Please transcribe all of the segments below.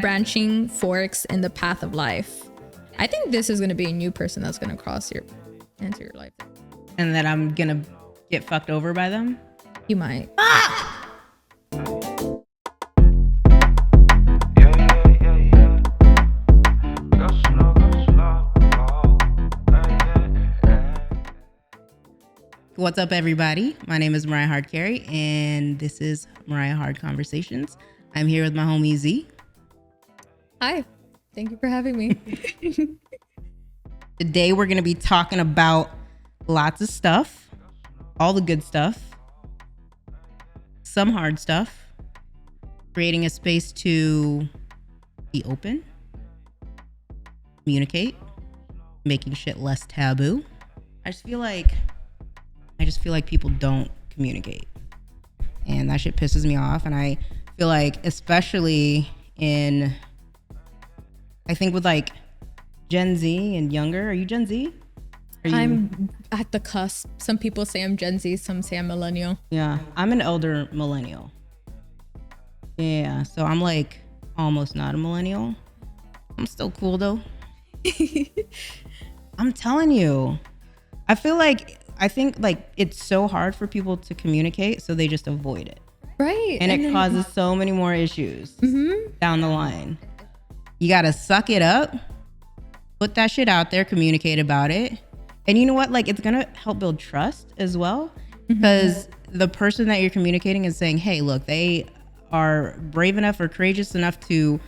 branching forks in the path of life. I think this is going to be a new person that's going to enter your life. And that I'm going to get fucked over by them? You might. What's up, everybody? My name is Mariah Hardcarry, and this is Mariah Hard Conversations. I'm here with my homie Z. Hi. Thank you for having me. Today, we're going to be talking about lots of stuff, all the good stuff, some hard stuff, creating a space to be open, communicate, making shit less taboo. I just feel like people don't communicate, and that shit pisses me off. And I feel like, especially I think with like Gen Z and younger. Are you Gen Z? I'm at the cusp. Some people say I'm Gen Z, some say I'm millennial. Yeah, I'm an elder millennial. Yeah, so I'm like almost not a millennial. I'm still cool though. I'm telling you, I think like it's so hard for people to communicate, so they just avoid it. Right. And it causes so many more issues down the line. You gotta suck it up, put that shit out there, communicate about it. And you know what? Like, it's gonna help build trust as well, because the person that you're communicating is saying, hey, look, they are brave enough or courageous enough to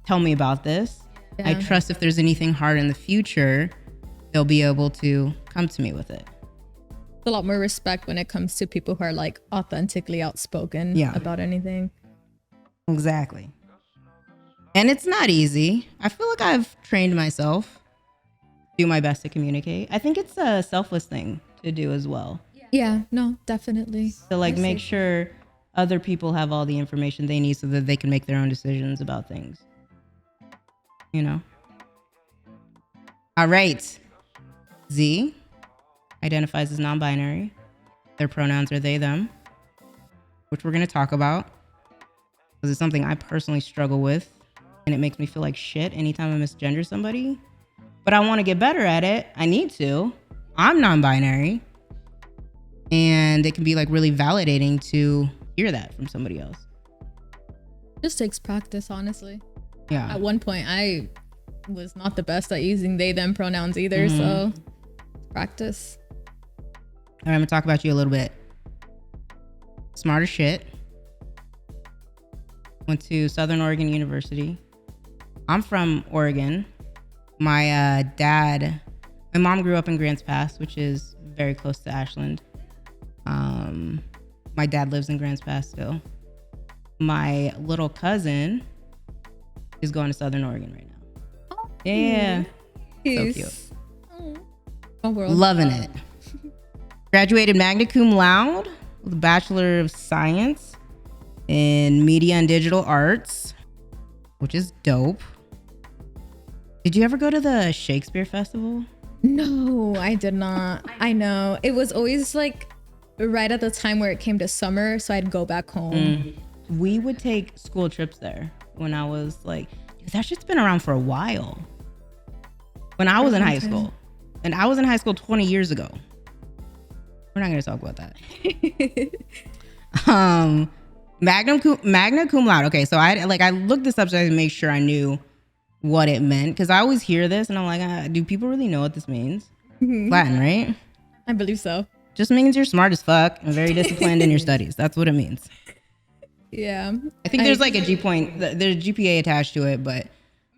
tell me about this. Yeah. I trust if there's anything hard in the future, they'll be able to come to me with it. A lot more respect when it comes to people who are like authentically outspoken about anything. Exactly. And it's not easy. I feel like I've trained myself to do my best to communicate. I think it's a selfless thing to do as well. Yeah, no, definitely. So like make sure other people have all the information they need so that they can make their own decisions about things. You know? All right. Z identifies as non-binary. Their pronouns are they, them, which we're going to talk about because it's something I personally struggle with, and it makes me feel like shit anytime I misgender somebody. But I want to get better at it. I need to. I'm non-binary, and it can be like really validating to hear that from somebody else. Just takes practice, honestly. Yeah. At one point, I was not the best at using they, them pronouns either, so practice. All right, I'm gonna talk about you a little bit. Smart as shit. Went to Southern Oregon University. I'm from Oregon. My mom grew up in Grants Pass, which is very close to Ashland. My dad lives in Grants Pass still. My little cousin is going to Southern Oregon right now. Oh, yeah. So cute. Oh, loving it. Graduated magna cum laude with a Bachelor of Science in Media and Digital Arts, which is dope. Did you ever go to the Shakespeare Festival? No, I did not. I know. It was always like right at the time where it came to summer, so I'd go back home. We would take school trips there when I was like, that shit's been around for a while. When I was in high school. And I was in high school 20 years ago. We're not going to talk about that. Magna cum laude. Okay, so I looked this up so I could make sure I knew what it meant, because I always hear this and I'm like, do people really know what this means? Latin, right? I believe so. Just means you're smart as fuck and very disciplined in your studies. That's what it means. Yeah. I think there's like a there's GPA attached to it, but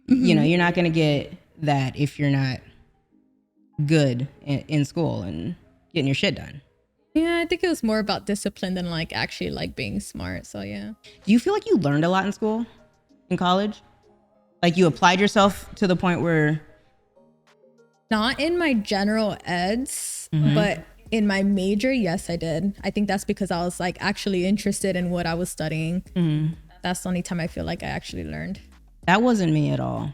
you know, you're not going to get that if you're not good in school and getting your shit done. Yeah, I think it was more about discipline than like actually like being smart. So yeah. Do you feel like you learned a lot in school, in college? Like you applied yourself to the point where... Not in my general eds, but in my major, yes, I did. I think that's because I was like actually interested in what I was studying. That's the only time I feel like I actually learned. That wasn't me at all.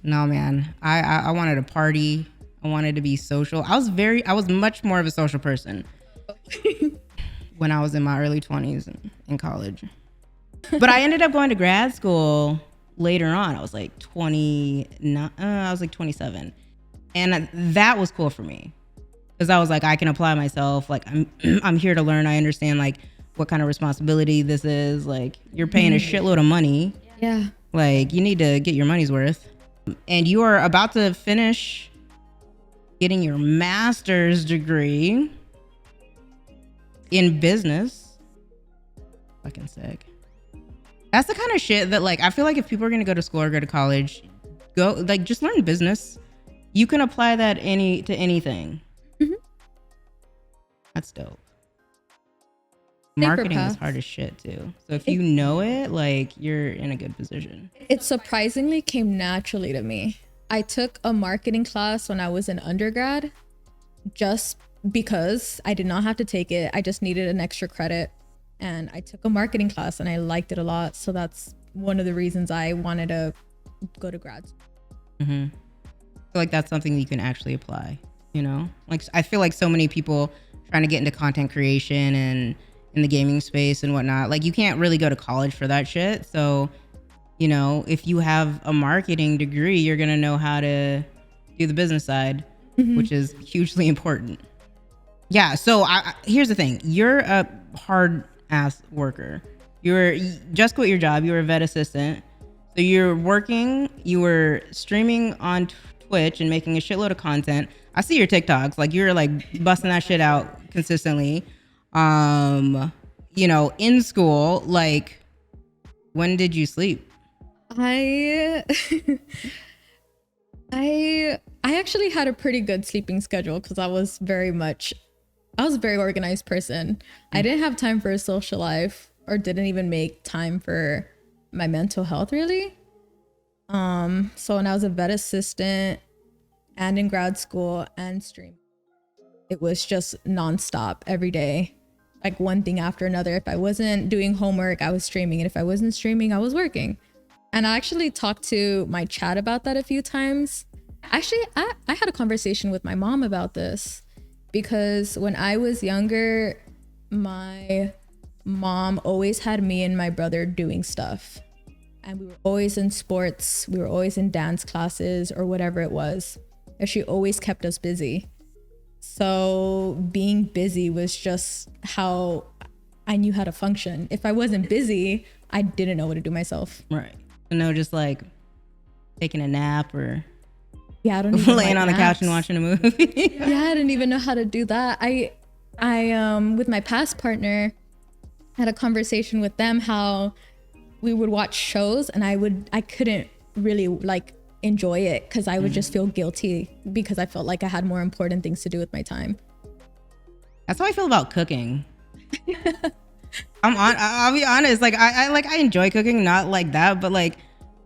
No, man. I wanted to party. I wanted to be social. I was much more of a social person when I was in my early 20s in college. But I ended up going to grad school later on. I was like 29. I was like 27. And that was cool for me. Because I was like, I can apply myself. Like, I'm here to learn. I understand, like, what kind of responsibility this is. Like, you're paying a shitload of money. Yeah. Like, you need to get your money's worth. And you are about to finish getting your master's degree in business. Fucking sick. That's the kind of shit that, like, I feel like if people are going to go to school or go to college, just learn business. You can apply that to anything. Mm-hmm. That's dope. Marketing is hard as shit too. So if you know it, like, you're in a good position. It surprisingly came naturally to me. I took a marketing class when I was in undergrad just because I did not have to take it. I just needed an extra credit. And I took a marketing class and I liked it a lot. So that's one of the reasons I wanted to go to grad school. Mm-hmm. I feel like that's something you can actually apply, you know? Like, I feel like so many people trying to get into content creation and in the gaming space and whatnot, like, you can't really go to college for that shit. So, you know, if you have a marketing degree, you're going to know how to do the business side, which is hugely important. Yeah. So here's the thing. You're a hard ass worker. You just quit your job. You were a vet assistant. So you're working, you were streaming on Twitch and making a shitload of content. I see your TikToks. Like, you're like busting that shit out consistently. You know, in school, like, when did you sleep? I actually had a pretty good sleeping schedule because I was a very organized person. I didn't have time for a social life or didn't even make time for my mental health really. So when I was a vet assistant and in grad school and stream, it was just nonstop every day, like one thing after another. If I wasn't doing homework, I was streaming. And if I wasn't streaming, I was working. And I actually talked to my chat about that a few times. Actually, I had a conversation with my mom about this because when I was younger, my mom always had me and my brother doing stuff. And we were always in sports. We were always in dance classes or whatever it was. And she always kept us busy. So being busy was just how I knew how to function. If I wasn't busy, I didn't know what to do myself. Right. No, just like taking a nap or I don't even laying on the couch and watching a movie. I didn't even know how to do that. I with my past partner, had a conversation with them how we would watch shows and I couldn't really like enjoy it because I would just feel guilty because I felt like I had more important things to do with my time. That's how I feel about cooking. I'll be honest. Like, I enjoy cooking, not like that, but like,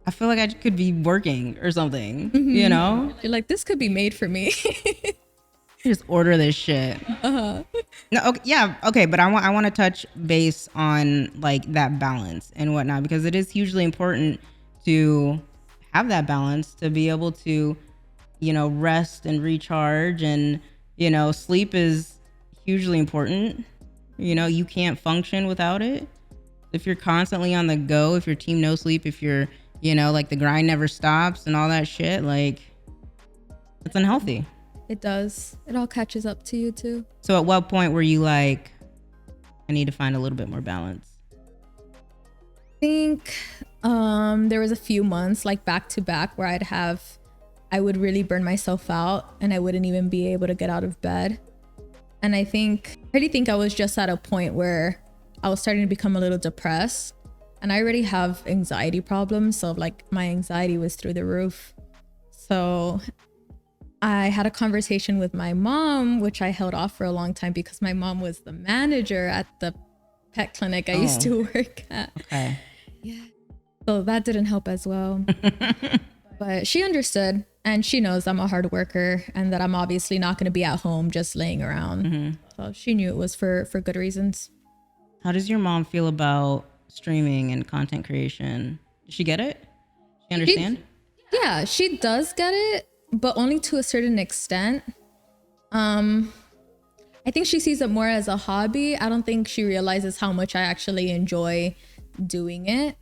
I feel like I could be working or something, you know? You're like, this could be made for me. Just order this shit. No, okay, yeah, okay, but I want to touch base on like that balance and whatnot because it is hugely important to have that balance to be able to, you know, rest and recharge, and you know, sleep is hugely important. You know, you can't function without it. If you're constantly on the go, if you're team no sleep, if you're, you know, like the grind never stops and all that shit, like, it's unhealthy. It does. It all catches up to you too. So at what point were you like, I need to find a little bit more balance? I think there was a few months like back to back where I would really burn myself out and I wouldn't even be able to get out of bed. And I really think I was just at a point where I was starting to become a little depressed, and I already have anxiety problems. So like my anxiety was through the roof. So I had a conversation with my mom, which I held off for a long time because my mom was the manager at the pet clinic I used to work at. Okay. Yeah. So that didn't help as well. But she understood, and she knows I'm a hard worker and that I'm obviously not going to be at home just laying around. So she knew it was for good reasons. How does your mom feel about streaming and content creation? Does she get it? She understand? Yeah, she does get it, but only to a certain extent. I think she sees it more as a hobby. I don't think she realizes how much I actually enjoy doing it.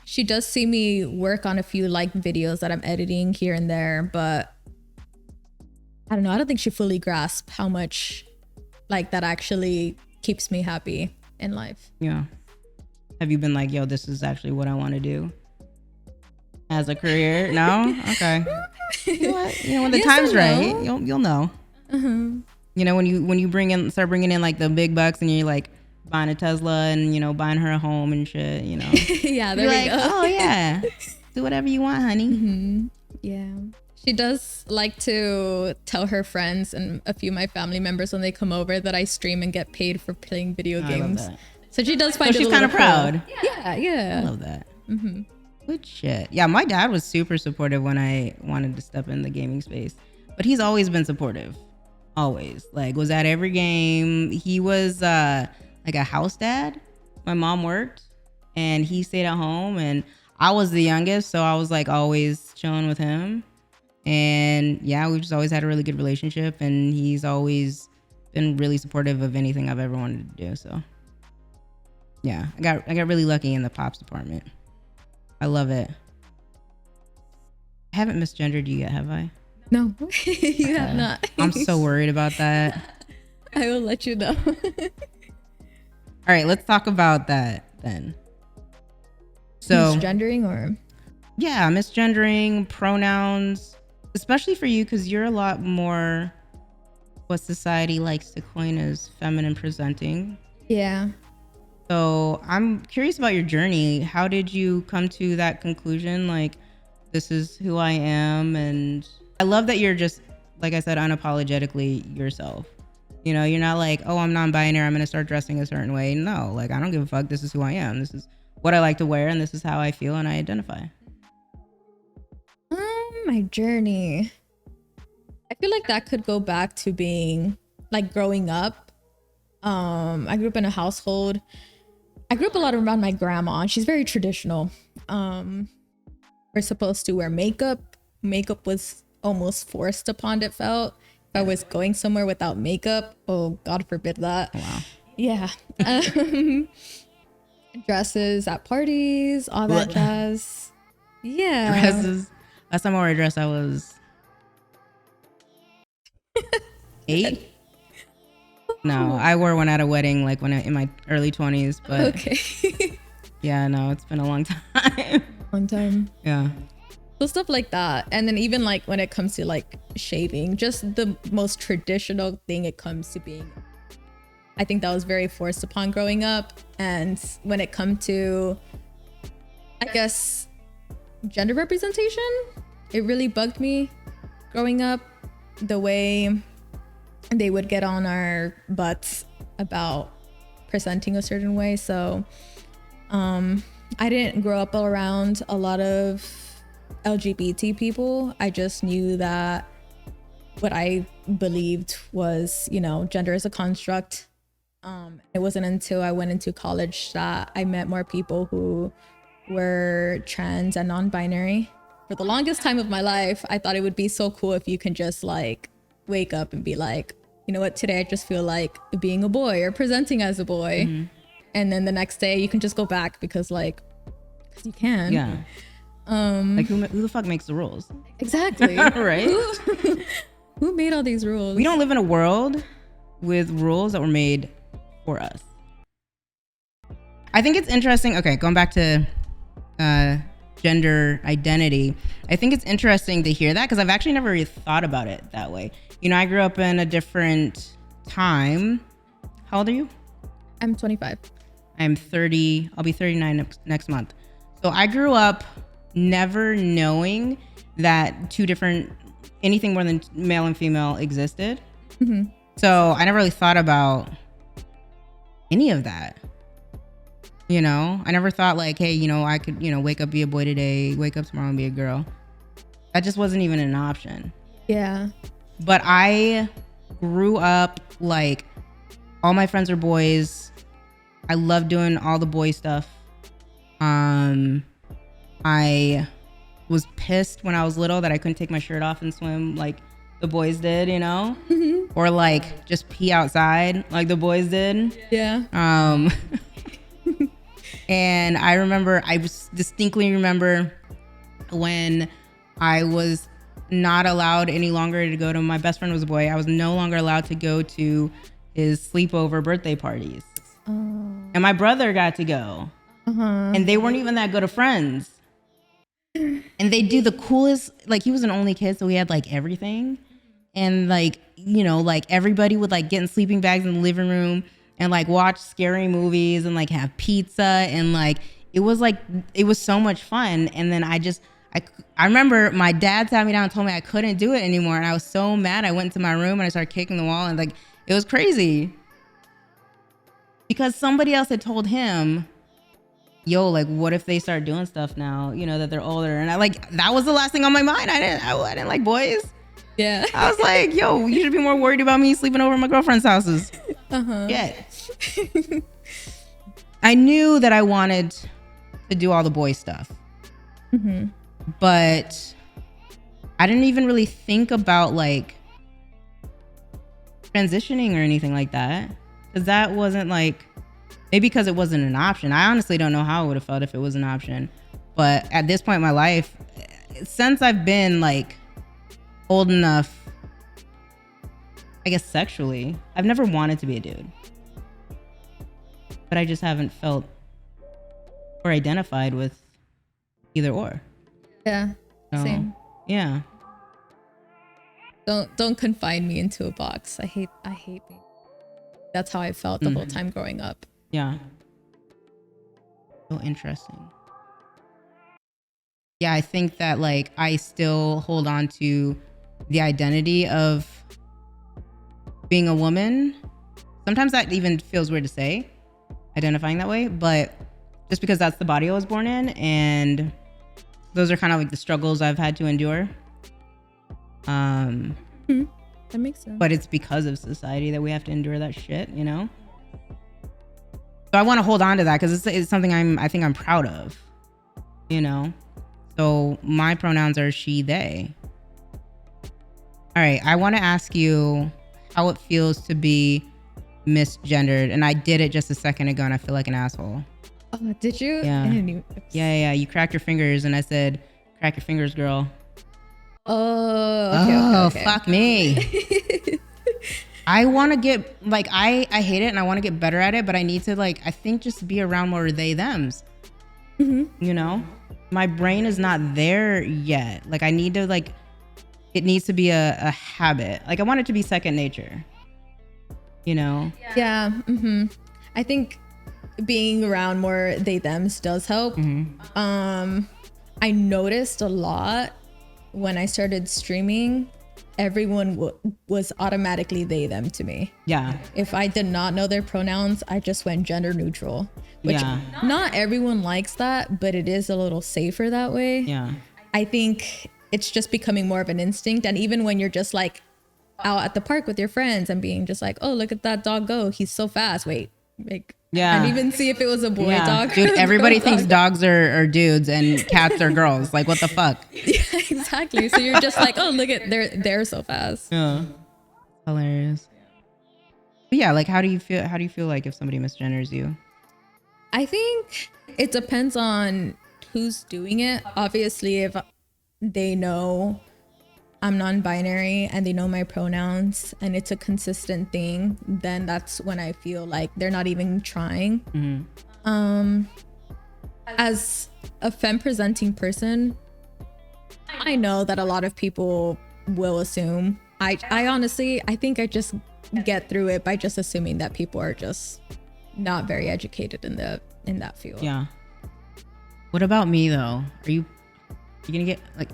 She does see me work on a few like videos that I'm editing here and there, but I don't know. I don't think she fully grasps how much like that actually keeps me happy in life. Yeah. Have you been like, yo, this is actually what I want to do as a career? No? Okay. You know what? You know, when the time's right, you'll know. You know, when you start bringing in like the big bucks and you're like buying a Tesla and, you know, buying her a home and shit, you know. Yeah, there we go. Oh yeah. Do whatever you want, honey. Yeah. She does like to tell her friends and a few of my family members when they come over that I stream and get paid for playing video games. I love that. So she does find it she's a kind of little proud. Cool. Yeah. I love that. Good shit. Yeah, my dad was super supportive when I wanted to step in the gaming space, but he's always been supportive. Always. Like, was at every game. He was like a house dad. My mom worked and he stayed at home, and I was the youngest, so I was like always chilling with him. And yeah, we've just always had a really good relationship, and he's always been really supportive of anything I've ever wanted to do. So yeah, I got really lucky in the pops department. I love it. I haven't misgendered you yet, have I? No, you have not. I'm so worried about that. I will let you know. All right, let's talk about that then. So misgendering or? Yeah, misgendering, pronouns, especially for you because you're a lot more what society likes to coin as feminine presenting. Yeah. So I'm curious about your journey. How did you come to that conclusion? Like, this is who I am. And I love that you're just, like I said, unapologetically yourself. You know, you're not like, oh, I'm non-binary, I'm going to start dressing a certain way. No, like, I don't give a fuck. This is who I am. This is what I like to wear, and this is how I feel and I identify. My journey. I feel like that could go back to being like growing up. I grew up in a household. I grew up a lot around my grandma. She's very traditional. We're supposed to wear makeup. Makeup was almost forced upon, it felt. If I was going somewhere without makeup, oh, God forbid that. Wow. Yeah. Dresses at parties, all that jazz. Yeah. Dresses. Last time I wore a dress, I was 8. No, I wore one at a wedding, like when in my early 20s. But okay. Yeah, no, it's been a long time. Long time. Yeah. So stuff like that. And then even like when it comes to like shaving, just the most traditional thing it comes to being. I think that was very forced upon growing up. And when it comes to, I guess, gender representation, it really bugged me growing up, the way they would get on our butts about presenting a certain way. So I didn't grow up around a lot of LGBT people. I just knew that what I believed was, you know, gender is a construct. It wasn't until I went into college that I met more people who were trans and non-binary. For the longest time of my life, I thought it would be so cool if you can just like wake up and be like, you know what, today I just feel like being a boy or presenting as a boy. Mm-hmm. And then the next day you can just go back because you can. Yeah. Like who the fuck makes the rules? Exactly. Right? Who made all these rules? We don't live in a world with rules that were made for us. I think it's interesting. Okay, going back to gender identity, I think it's interesting to hear that because I've actually never really thought about it that way. You know, I grew up in a different time. How old are you? I'm 25. I'm 30. I'll be 39 next month. So I grew up never knowing that anything more than male and female existed. Mm-hmm. So I never really thought about any of that. You know, I never thought like, hey, you know, I could, you know, wake up, be a boy today, wake up tomorrow and be a girl. That just wasn't even an option. Yeah. But I grew up like all my friends are boys. I love doing all the boy stuff. I was pissed when I was little that I couldn't take my shirt off and swim like the boys did, you know? Mm-hmm. Or like just pee outside like the boys did. Yeah. And I distinctly remember when I was not allowed any longer to go to, my best friend was a boy. I was no longer allowed to go to his sleepover birthday parties. And my brother got to go. And they weren't even that good of friends. And they do the coolest, like he was an only kid, so he had like everything. And like, you know, like everybody would like get in sleeping bags in the living room and like watch scary movies and like have pizza. And like, it was so much fun. And then I remember my dad sat me down and told me I couldn't do it anymore. And I was so mad. I went into my room and I started kicking the wall, and like, it was crazy. Because somebody else had told him, yo, like, what if they start doing stuff now, you know, that they're older? And that was the last thing on my mind. I didn't like boys. Yeah. I was like, yo, you should be more worried about me sleeping over at my girlfriend's houses. Yeah. I knew that I wanted to do all the boy stuff. But I didn't even really think about like transitioning or anything like that. Because that wasn't like, maybe because it wasn't an option. I honestly don't know how I would have felt if it was an option. But at this point in my life, since I've been like old enough, I guess sexually, I've never wanted to be a dude. But I just haven't felt or identified with either or. Yeah. So, same. Yeah. Don't confine me into a box. I hate being. That's how I felt the whole time growing up. Yeah. So interesting. Yeah, I think that like I still hold on to the identity of being a woman. Sometimes that even feels weird to say, identifying that way, but just because that's the body I was born in, and those are kind of like the struggles I've had to endure. That makes sense. But it's because of society that we have to endure that shit, you know? So I want to hold on to that because it's something I think I'm proud of, you know? So my pronouns are she, they. All right, I want to ask you how it feels to be misgendered. And I did it just a second ago and I feel like an asshole. Oh, did you? Yeah. Yeah. You cracked your fingers and I said, crack your fingers, girl. Oh, okay. Fuck me. I want to get, like, I hate it and I want to get better at it, but I need to, like, I think just be around more they, thems. You know? My brain is not there yet. Like, I need to, like, it needs to be a habit. Like, I want it to be second nature. You know? Yeah. I think being around more they, thems does help. I noticed a lot when I started streaming, everyone was automatically they, them to me. Yeah. If I did not know their pronouns, I just went gender neutral. Which not everyone likes that, but it is a little safer that way. Yeah. I think it's just becoming more of an instinct. And even when you're just like out at the park with your friends and being just like, oh, look at that dog go. He's so fast. Wait, like, and even see if it was a boy dog. Dude, everybody thinks dogs are dudes and cats are girls. Like, what the fuck? Yeah, exactly. So you're just like, oh, look at they're so fast. Yeah. Hilarious. But yeah, like how do you feel like if somebody misgenders you? I think it depends on who's doing it. Obviously, if they know I'm non-binary and they know my pronouns and it's a consistent thing, then that's when I feel like they're not even trying. As a femme presenting person, I know that a lot of people will assume. I honestly, I think I just get through it by just assuming that people are just not very educated in that field. Yeah. What about me though? Are you gonna get like,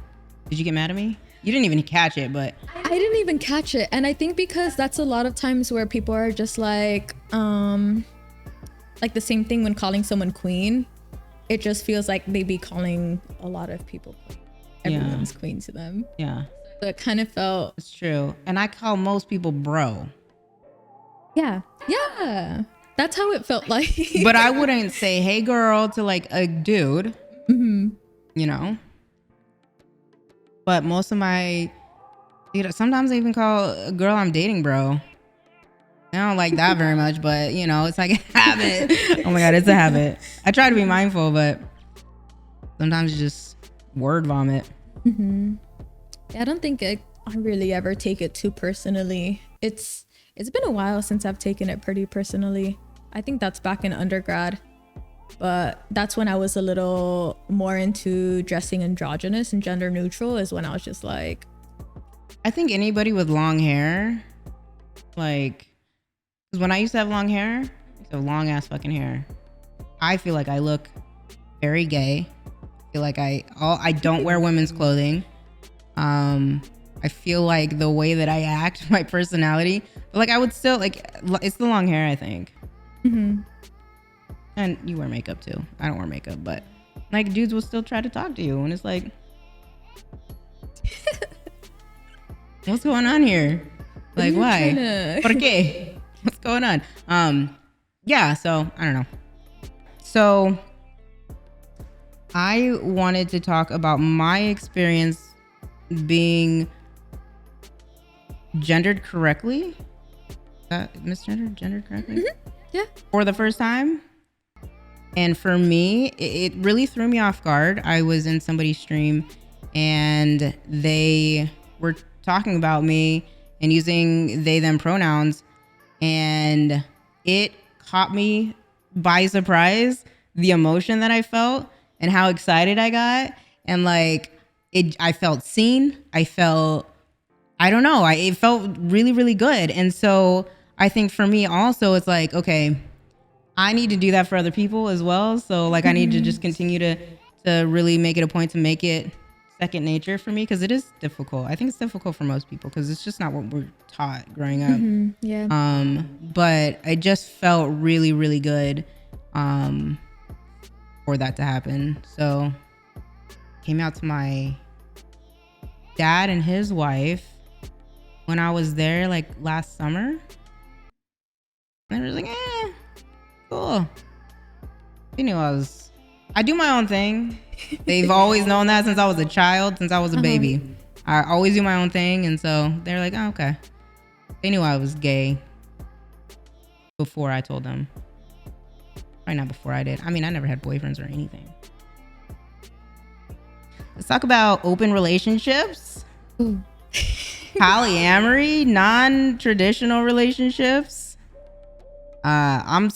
did you get mad at me? You didn't even catch it, but I didn't even catch it. And I think because that's a lot of times where people are just like the same thing when calling someone queen. It just feels like they be calling a lot of people queen. Everyone's queen to them. Yeah. So it kind of felt. It's true. And I call most people bro. Yeah. Yeah. That's how it felt like. But I wouldn't say, hey girl, to like a dude. You know? But most of my, sometimes I even call a girl I'm dating bro. I don't like that very much, but you know, it's like a habit. Oh my God, it's a habit. I try to be mindful, but sometimes you just word vomit. Yeah, I don't think I really ever take it too personally. It's been a while since I've taken it pretty personally. I think that's back in undergrad, but that's when I was a little more into dressing androgynous and gender neutral, is when I was just like, I think anybody with long hair, like, because when I used to have long hair, I used to have long ass fucking hair. I feel like I look very gay. I feel like I don't wear women's clothing. I feel like the way that I act, my personality, but like I would still like, it's the long hair, I think. And you wear makeup too. I don't wear makeup, but like dudes will still try to talk to you, and it's like, what's going on here? Like, why? ¿Por qué? What's going on? Yeah, so I don't know. So I wanted to talk about my experience being gendered correctly. Gendered correctly? yeah. For the first time. And for me, it really threw me off guard. I was in somebody's stream and they were talking about me and using they, them pronouns. And it caught me by surprise, the emotion that I felt and how excited I got. And like, I felt seen. I felt, I don't know. It felt really, really good. And so I think for me also, it's like, okay, I need to do that for other people as well. So like, I need to just continue to really make it a point to make it second nature for me, because it is difficult. I think it's difficult for most people because it's just not what we're taught growing up. Yeah. But I just felt really, really good for that to happen. So came out to my dad and his wife when I was there like last summer. And I was like, cool. They knew I do my own thing. They've always known that since I was a child, since I was a baby. I always do my own thing. And so they're like, oh, okay. They knew I was gay before I told them. Probably not before I did. I mean, I never had boyfriends or anything. Let's talk about open relationships. Polyamory, non-traditional relationships. I'm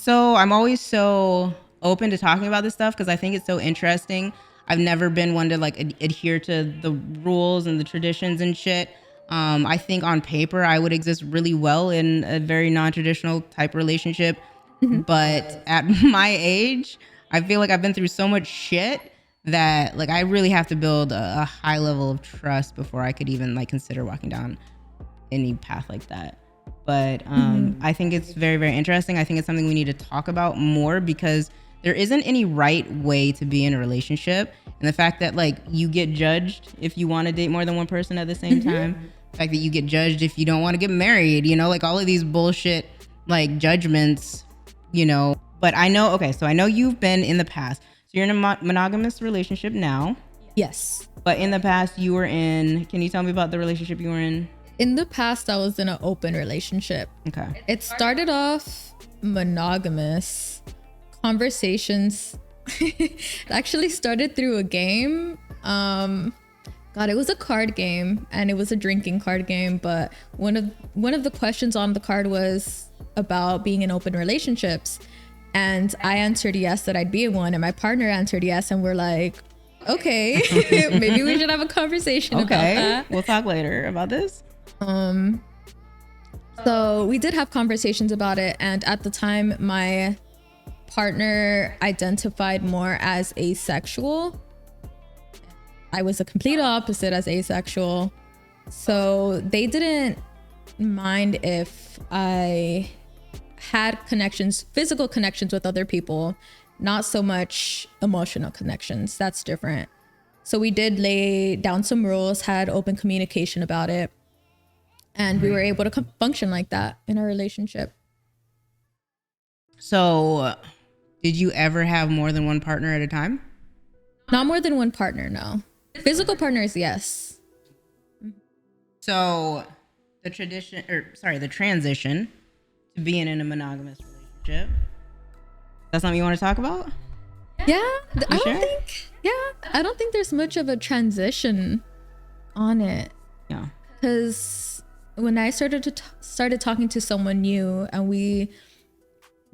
always so open to talking about this stuff because I think it's so interesting. I've never been one to like adhere to the rules and the traditions and shit. I think on paper I would exist really well in a very non-traditional type relationship. But at my age, I feel like I've been through so much shit that like I really have to build a high level of trust before I could even like consider walking down any path like that. But I think it's very, very interesting. I think it's something we need to talk about more because there isn't any right way to be in a relationship. And the fact that like you get judged if you want to date more than one person at the same time, the fact that you get judged if you don't want to get married, you know, like all of these bullshit like judgments, you know. But I know, okay, so I know you've been in the past. So you're in a monogamous relationship now. Yes. But in the past you were in, can you tell me about the relationship you were in? In the past, I was in an open relationship. Okay. It started off monogamous conversations. It actually started through a game. God, it was a card game and it was a drinking card game. But one of the questions on the card was about being in open relationships. And I answered yes, that I'd be in one. And my partner answered yes. And we're like, okay, maybe we should have a conversation about that. We'll talk later about this. So we did have conversations about it, and at the time my partner identified more as asexual. I was a complete opposite as asexual, so they didn't mind if I had connections, physical connections with other people, not so much emotional connections. That's different. So we did lay down some rules, had open communication about it. And we were able to function like that in our relationship. So did you ever have more than one partner at a time? Not more than one partner, no. Physical partners, yes. So the transition to being in a monogamous relationship. That's something you want to talk about? Yeah, I don't think there's much of a transition on it. Yeah. Because when I started talking to someone new, and we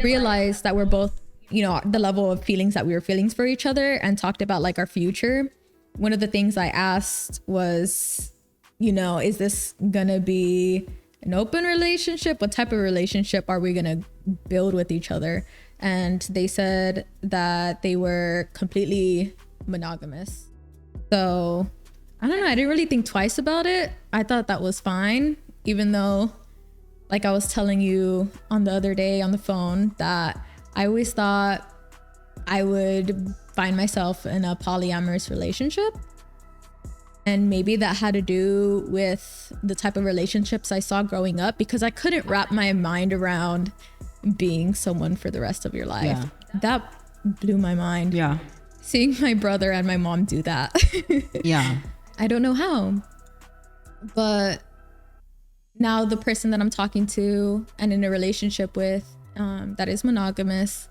realized that we're both, the level of feelings that we were feeling for each other, and talked about like our future, one of the things I asked was, is this gonna be an open relationship? What type of relationship are we gonna build with each other? And they said that they were completely monogamous. So I don't know, I didn't really think twice about it. I thought that was fine, even though, like I was telling you on the other day on the phone, that I always thought I would find myself in a polyamorous relationship. And maybe that had to do with the type of relationships I saw growing up, because I couldn't wrap my mind around being someone for the rest of your life. Yeah. That blew my mind. Yeah. Seeing my brother and my mom do that. Yeah. I don't know how. But now the person that I'm talking to and in a relationship with, that is monogamous,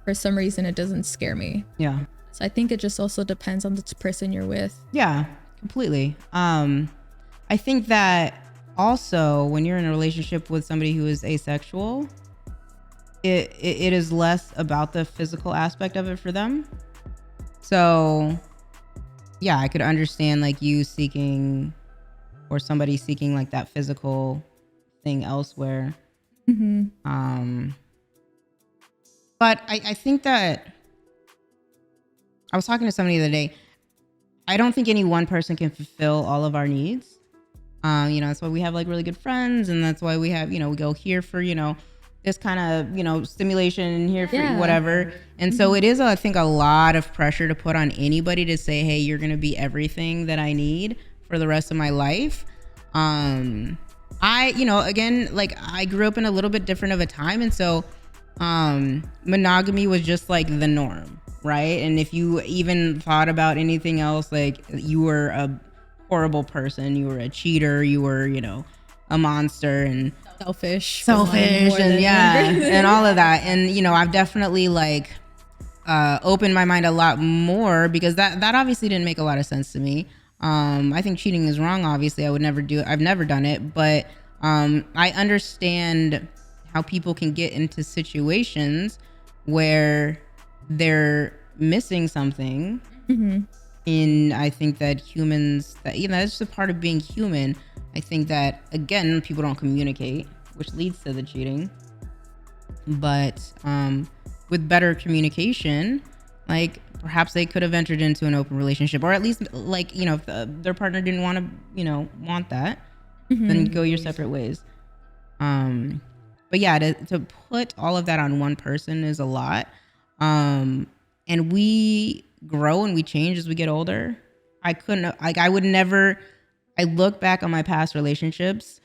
for some reason it doesn't scare me. Yeah. So I think it just also depends on the person you're with. Yeah, completely. I think that also when you're in a relationship with somebody who is asexual, it is less about the physical aspect of it for them. So yeah, I could understand like you seeking, or somebody seeking like that physical thing elsewhere. Mm-hmm. But I think that I was talking to somebody the other day. I don't think any one person can fulfill all of our needs. That's why we have like really good friends, and that's why we have, we go here for, this kind of, stimulation, here for whatever. And so it is, I think, a lot of pressure to put on anybody to say, hey, you're going to be everything that I need for the rest of my life. Again, like I grew up in a little bit different of a time. And so monogamy was just like the norm, right? And if you even thought about anything else, like you were a horrible person, you were a cheater, you were, a monster and selfish and and all of that. And I've definitely like opened my mind a lot more, because that obviously didn't make a lot of sense to me. I think cheating is wrong. Obviously, I would never do it. I've never done it, but I understand how people can get into situations where they're missing something. Mm-hmm. And I think that humans, that's just a part of being human. I think that, again, people don't communicate, which leads to the cheating. But with better communication, like perhaps they could have entered into an open relationship, or at least like, if their partner didn't want to, want that, mm-hmm. then go your separate ways. But yeah, to put all of that on one person is a lot. And we grow and we change as we get older. I look back on my past relationships,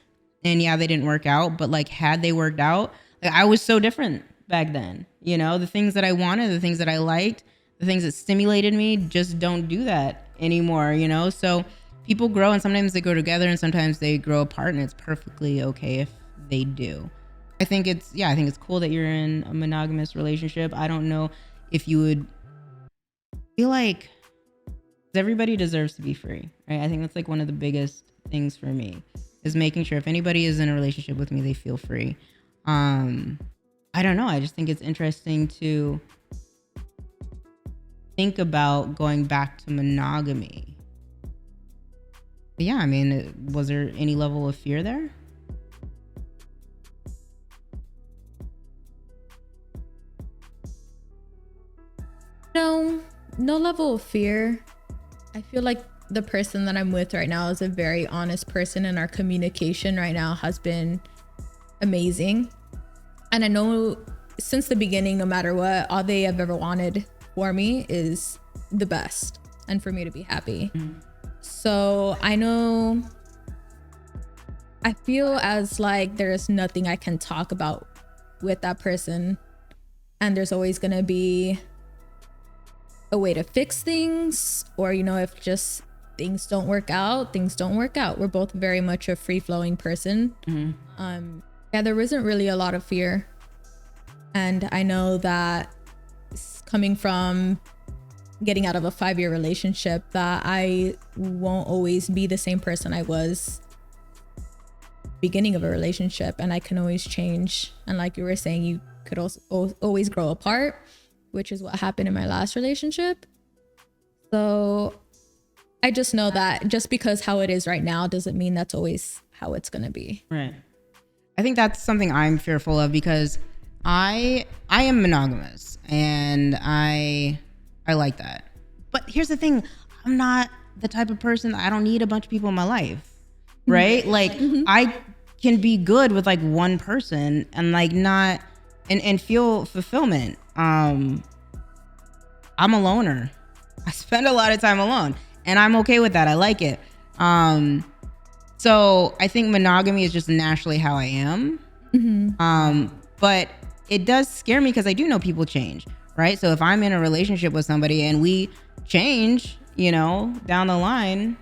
and yeah, they didn't work out, but like had they worked out, like I was so different back then. The things that I wanted, the things that I liked, the things that stimulated me just don't do that anymore, So people grow, and sometimes they grow together and sometimes they grow apart, and it's perfectly okay if they do. I think it's cool that you're in a monogamous relationship. I don't know if you would feel like, everybody deserves to be free, right? I think that's like one of the biggest things for me, is making sure if anybody is in a relationship with me, they feel free. I don't know. I just think it's interesting to think about going back to monogamy. But yeah, I mean, was there any level of fear there? No level of fear. I feel like the person that I'm with right now is a very honest person, and our communication right now has been amazing. And I know since the beginning, no matter what, all they have ever wanted for me is the best and for me to be happy. Mm-hmm. So I feel as like there's nothing I can talk about with that person, and there's always gonna be a way to fix things, or if just things don't work out. We're both very much a free-flowing person. Mm-hmm. Yeah, there wasn't really a lot of fear. And I know that coming from getting out of a 5-year relationship, that I won't always be the same person I was beginning of a relationship, and I can always change. And like you were saying, you could also always grow apart, which is what happened in my last relationship. So I just know that just because how it is right now doesn't mean that's always how it's going to be. Right. I think that's something I'm fearful of, because I am monogamous and I like that. But here's the thing, I'm not the type of person, I don't need a bunch of people in my life. Right? Like I can be good with like one person and like not and feel fulfillment. I'm a loner. I spend a lot of time alone and I'm okay with that. I like it. So I think monogamy is just naturally how I am. But it does scare me because I do know people change, right? So if I'm in a relationship with somebody and we change, you know, down the line,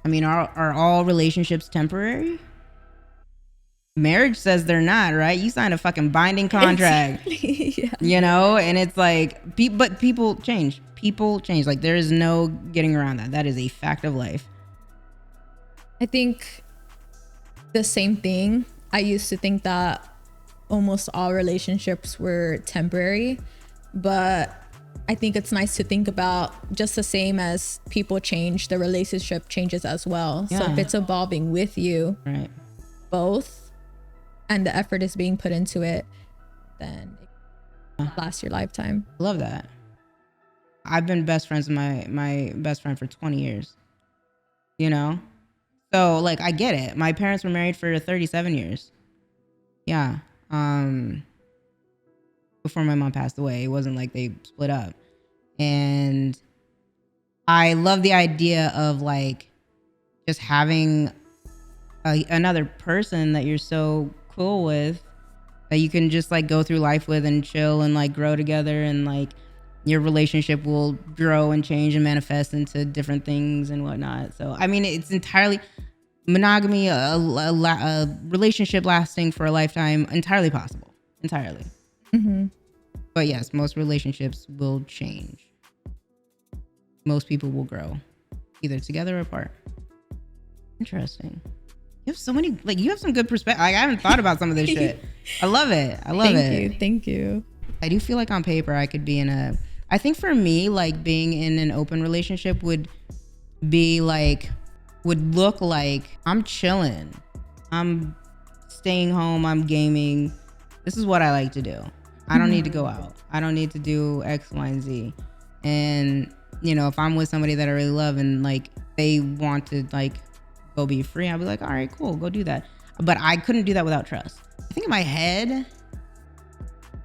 I mean, are all relationships temporary? Marriage says they're not, right? You sign a fucking binding contract, Yeah. you know, and it's like, but people change. People change. Like there is no getting around that. That is a fact of life. I think the same thing. I used to think that almost all relationships were temporary, but I think it's nice to think about just the same as people change, the relationship changes as well. Yeah. So if it's evolving with you, Right. both, and the effort is being put into it, then it lasts your lifetime. Love that. I've been best friends with my best friend for 20 years, you know? So like, I get it. My parents were married for 37 years. Yeah. Before my mom passed away, it wasn't like they split up. And I love the idea of like just having another person that you're so cool with, that you can just like go through life with and chill and like grow together, and like your relationship will grow and change and manifest into different things and whatnot. So I mean, it's entirely monogamy, a relationship lasting for a lifetime, entirely possible, entirely. But yes, most relationships will change. Most people will grow, either together or apart. Interesting. You have so many, like you have some good perspective. Like, I haven't thought about some of this shit. I love it. I love it. Thank you. I do feel like on paper I could be I think for me, like being in an open relationship would look like I'm chilling. I'm staying home. I'm gaming. This is what I like to do. I don't need to go out. I don't need to do X, Y, and Z. And, you know, if I'm with somebody that I really love and like they want to like go be free, I'll be like, all right, cool, go do that. But I couldn't do that without trust. I think in my head,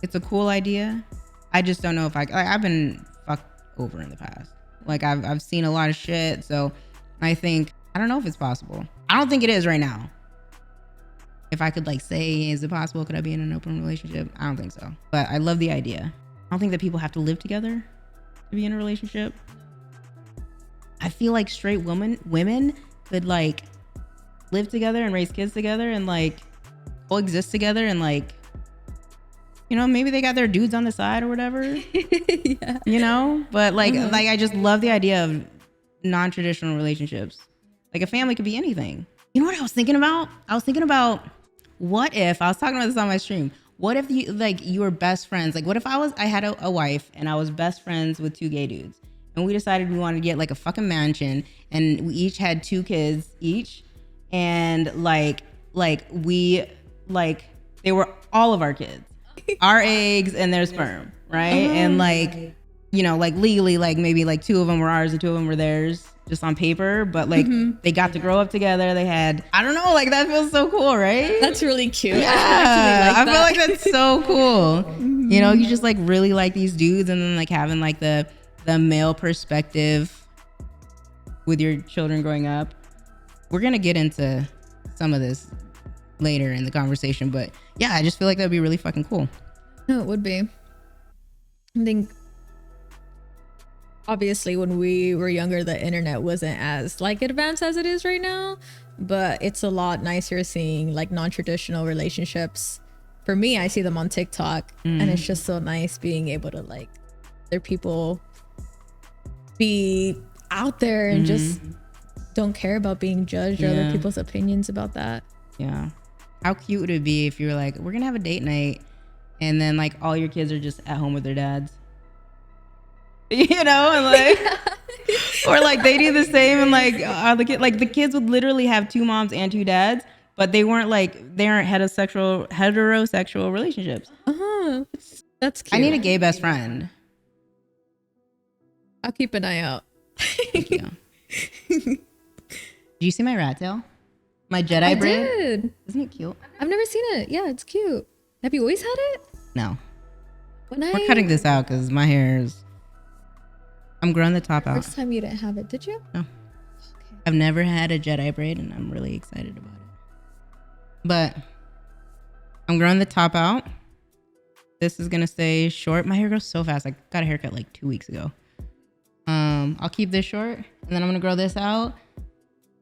it's a cool idea. I just don't know if I've been fucked over in the past. Like I've seen a lot of shit. So I don't know if it's possible. I don't think it is right now. If I could like say, is it possible? Could I be in an open relationship? I don't think so. But I love the idea. I don't think that people have to live together to be in a relationship. I feel like straight women could like live together and raise kids together and like coexist together and like, you know, maybe they got their dudes on the side or whatever. Yeah. You know? But like I just love the idea of non-traditional relationships. Like a family could be anything. You know what I was thinking about? I was thinking about what if, I was talking about this on my stream, what if you were best friends? Like what if I had a wife and I was best friends with 2 gay dudes, and we decided we wanted to get like a fucking mansion, and we each had 2 kids each, and they were all of our kids, our eggs and their sperm, right? And like, you know, like legally, like maybe like 2 of them were ours and 2 of them were theirs, just on paper, but like they got to grow up together. They had, I don't know, like that feels so cool, right? That's really cute. Yeah, I feel like that's so cool. You know, you just like really like these dudes, and then like having like the male perspective with your children growing up. We're gonna get into some of this later in the conversation, but yeah, I just feel like that'd be really fucking cool. No, it would be. I think obviously when we were younger, the internet wasn't as like advanced as it is right now. but it's a lot nicer seeing like non-traditional relationships. For me, I see them on TikTok, and it's just so nice being able to like other people be out there and just don't care about being judged or other people's opinions about that. Yeah. How cute would it be if you were like, we're gonna have a date night, and then like all your kids are just at home with their dads, you know, and like, or like they do the same, and like the kids would literally have 2 moms and 2 dads, but they aren't heterosexual relationships. That's cute. I need a gay best friend. I'll keep an eye out. Thank you. Do you see my rat tail? My Jedi braid? Did. Isn't it cute? I've never seen it. Yeah, it's cute. Have you always had it? No. We're cutting this out because my hair is... I'm growing the top out. First time you didn't have it, did you? No. Okay. I've never had a Jedi braid, and I'm really excited about it. But I'm growing the top out. This is going to stay short. My hair grows so fast. I got a haircut like 2 weeks ago. I'll keep this short, and then I'm going to grow this out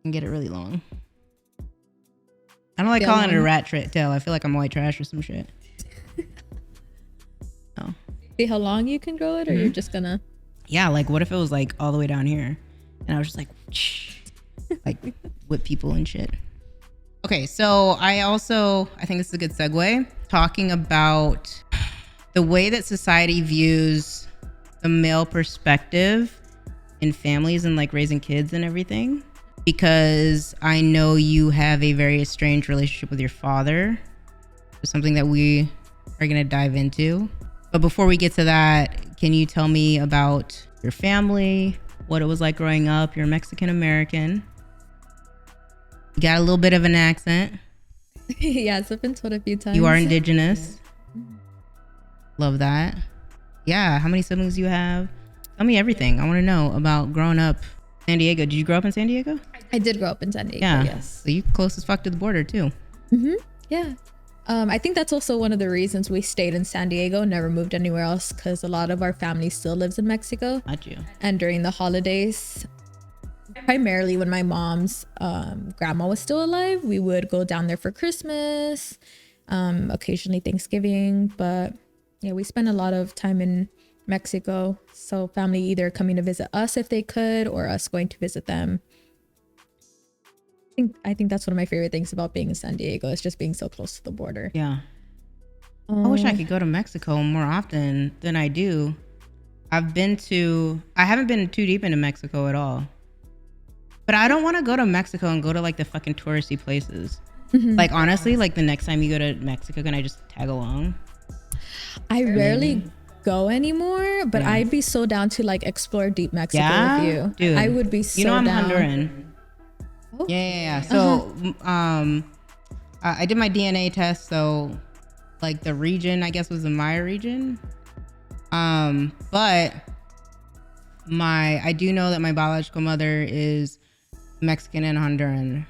and get it really long. I don't like calling it a rat tail. I feel like I'm white trash or some shit. No. See how long you can grow it, or you're just gonna... Yeah, like what if it was like all the way down here, and I was just like whip people and shit. Okay, so I think this is a good segue, talking about the way that society views the male perspective in families and like raising kids and everything. Because I know you have a very estranged relationship with your father. It's something that we are going to dive into. But before we get to that, can you tell me about your family, what it was like growing up? You're Mexican American. You got a little bit of an accent. Yes, I've been told a few times. You are indigenous. Love that. Yeah, how many siblings do you have? Tell me everything. I want to know about growing up in San Diego. Did you grow up in San Diego? I did grow up in San Diego, yeah. Yes. So you close as fuck to the border too. Yeah. I think that's also one of the reasons we stayed in San Diego, never moved anywhere else, because a lot of our family still lives in Mexico. Not you. And during the holidays, primarily when my mom's grandma was still alive, we would go down there for Christmas, occasionally Thanksgiving. But yeah, we spent a lot of time in Mexico. So family either coming to visit us if they could, or us going to visit them. I think that's one of my favorite things about being in San Diego, is just being so close to the border. Yeah. I wish I could go to Mexico more often than I do. I haven't been too deep into Mexico at all. But I don't want to go to Mexico and go to like the fucking touristy places. Like honestly, like the next time you go to Mexico, can I just tag along? I rarely go anymore, but I'd be so down to like explore deep Mexico with you. Dude, I would be so I'm down. Honduran. Oh. Yeah. So I did my DNA test, so like the region I guess was the Maya region. But I do know that my biological mother is Mexican and Honduran.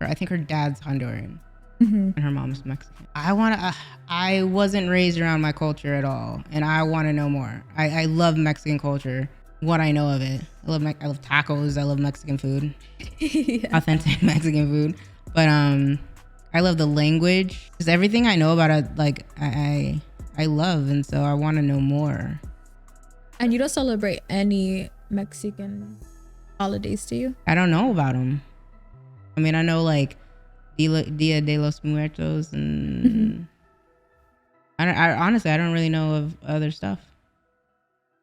Or I think her dad's Honduran. And her mom's Mexican. I wasn't raised around my culture at all, and I want to know more. I love Mexican culture, what I know of it. I love tacos. I love Mexican food. Authentic Mexican food. But I love the language, because everything I know about it, like I love, and so I want to know more. And you don't celebrate any Mexican holidays, do you? I don't know about them. I mean, I know like Dia de los Muertos, and I honestly, I don't really know of other stuff.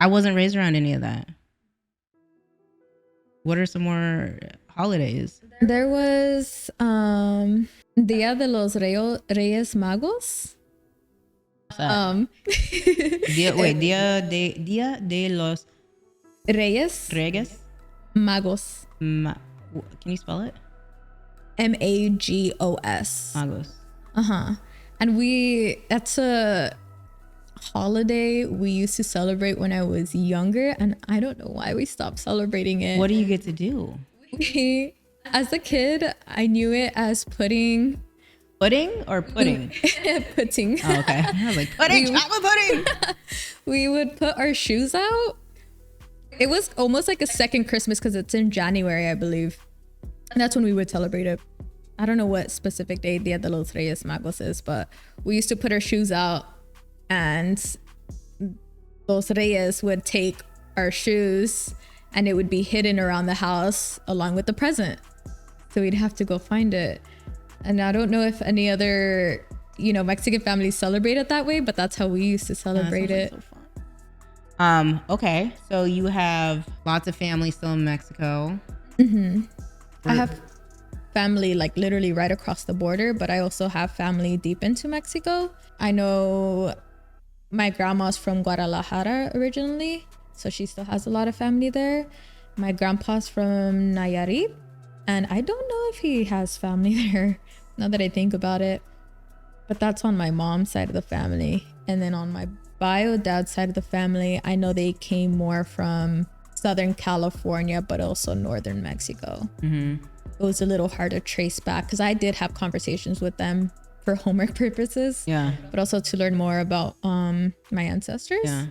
I wasn't raised around any of that. What are some more holidays? There was Dia de los Reyes Magos. Dia de los Reyes Magos. Can you spell it? Magos. Magos. And that's a holiday we used to celebrate when I was younger, and I don't know why we stopped celebrating it. What do you get to do? As a kid, I knew it as pudding. Pudding or pudding? Pudding. Oh, okay. I was like, pudding, chocolate pudding. We would put our shoes out. It was almost like a second Christmas because it's in January, I believe. And that's when we would celebrate it. I don't know what specific day Dia de los Reyes Magos is, but we used to put our shoes out and Los Reyes would take our shoes and it would be hidden around the house along with the present. So we'd have to go find it. And I don't know if any other, Mexican families celebrate it that way, but that's how we used to celebrate it. So fun. Okay. So you have lots of family still in Mexico. Mm-hmm. I have family like literally right across the border, but I also have family deep into Mexico. I know my grandma's from Guadalajara originally, so she still has a lot of family there. My grandpa's from Nayarit, and I don't know if he has family there, now that I think about it. But that's on my mom's side of the family. And then on my bio dad's side of the family, I know they came more from Southern California, but also Northern Mexico. Mm-hmm. It was a little hard to trace back because I did have conversations with them for homework purposes. Yeah. But also to learn more about my ancestors. Yeah.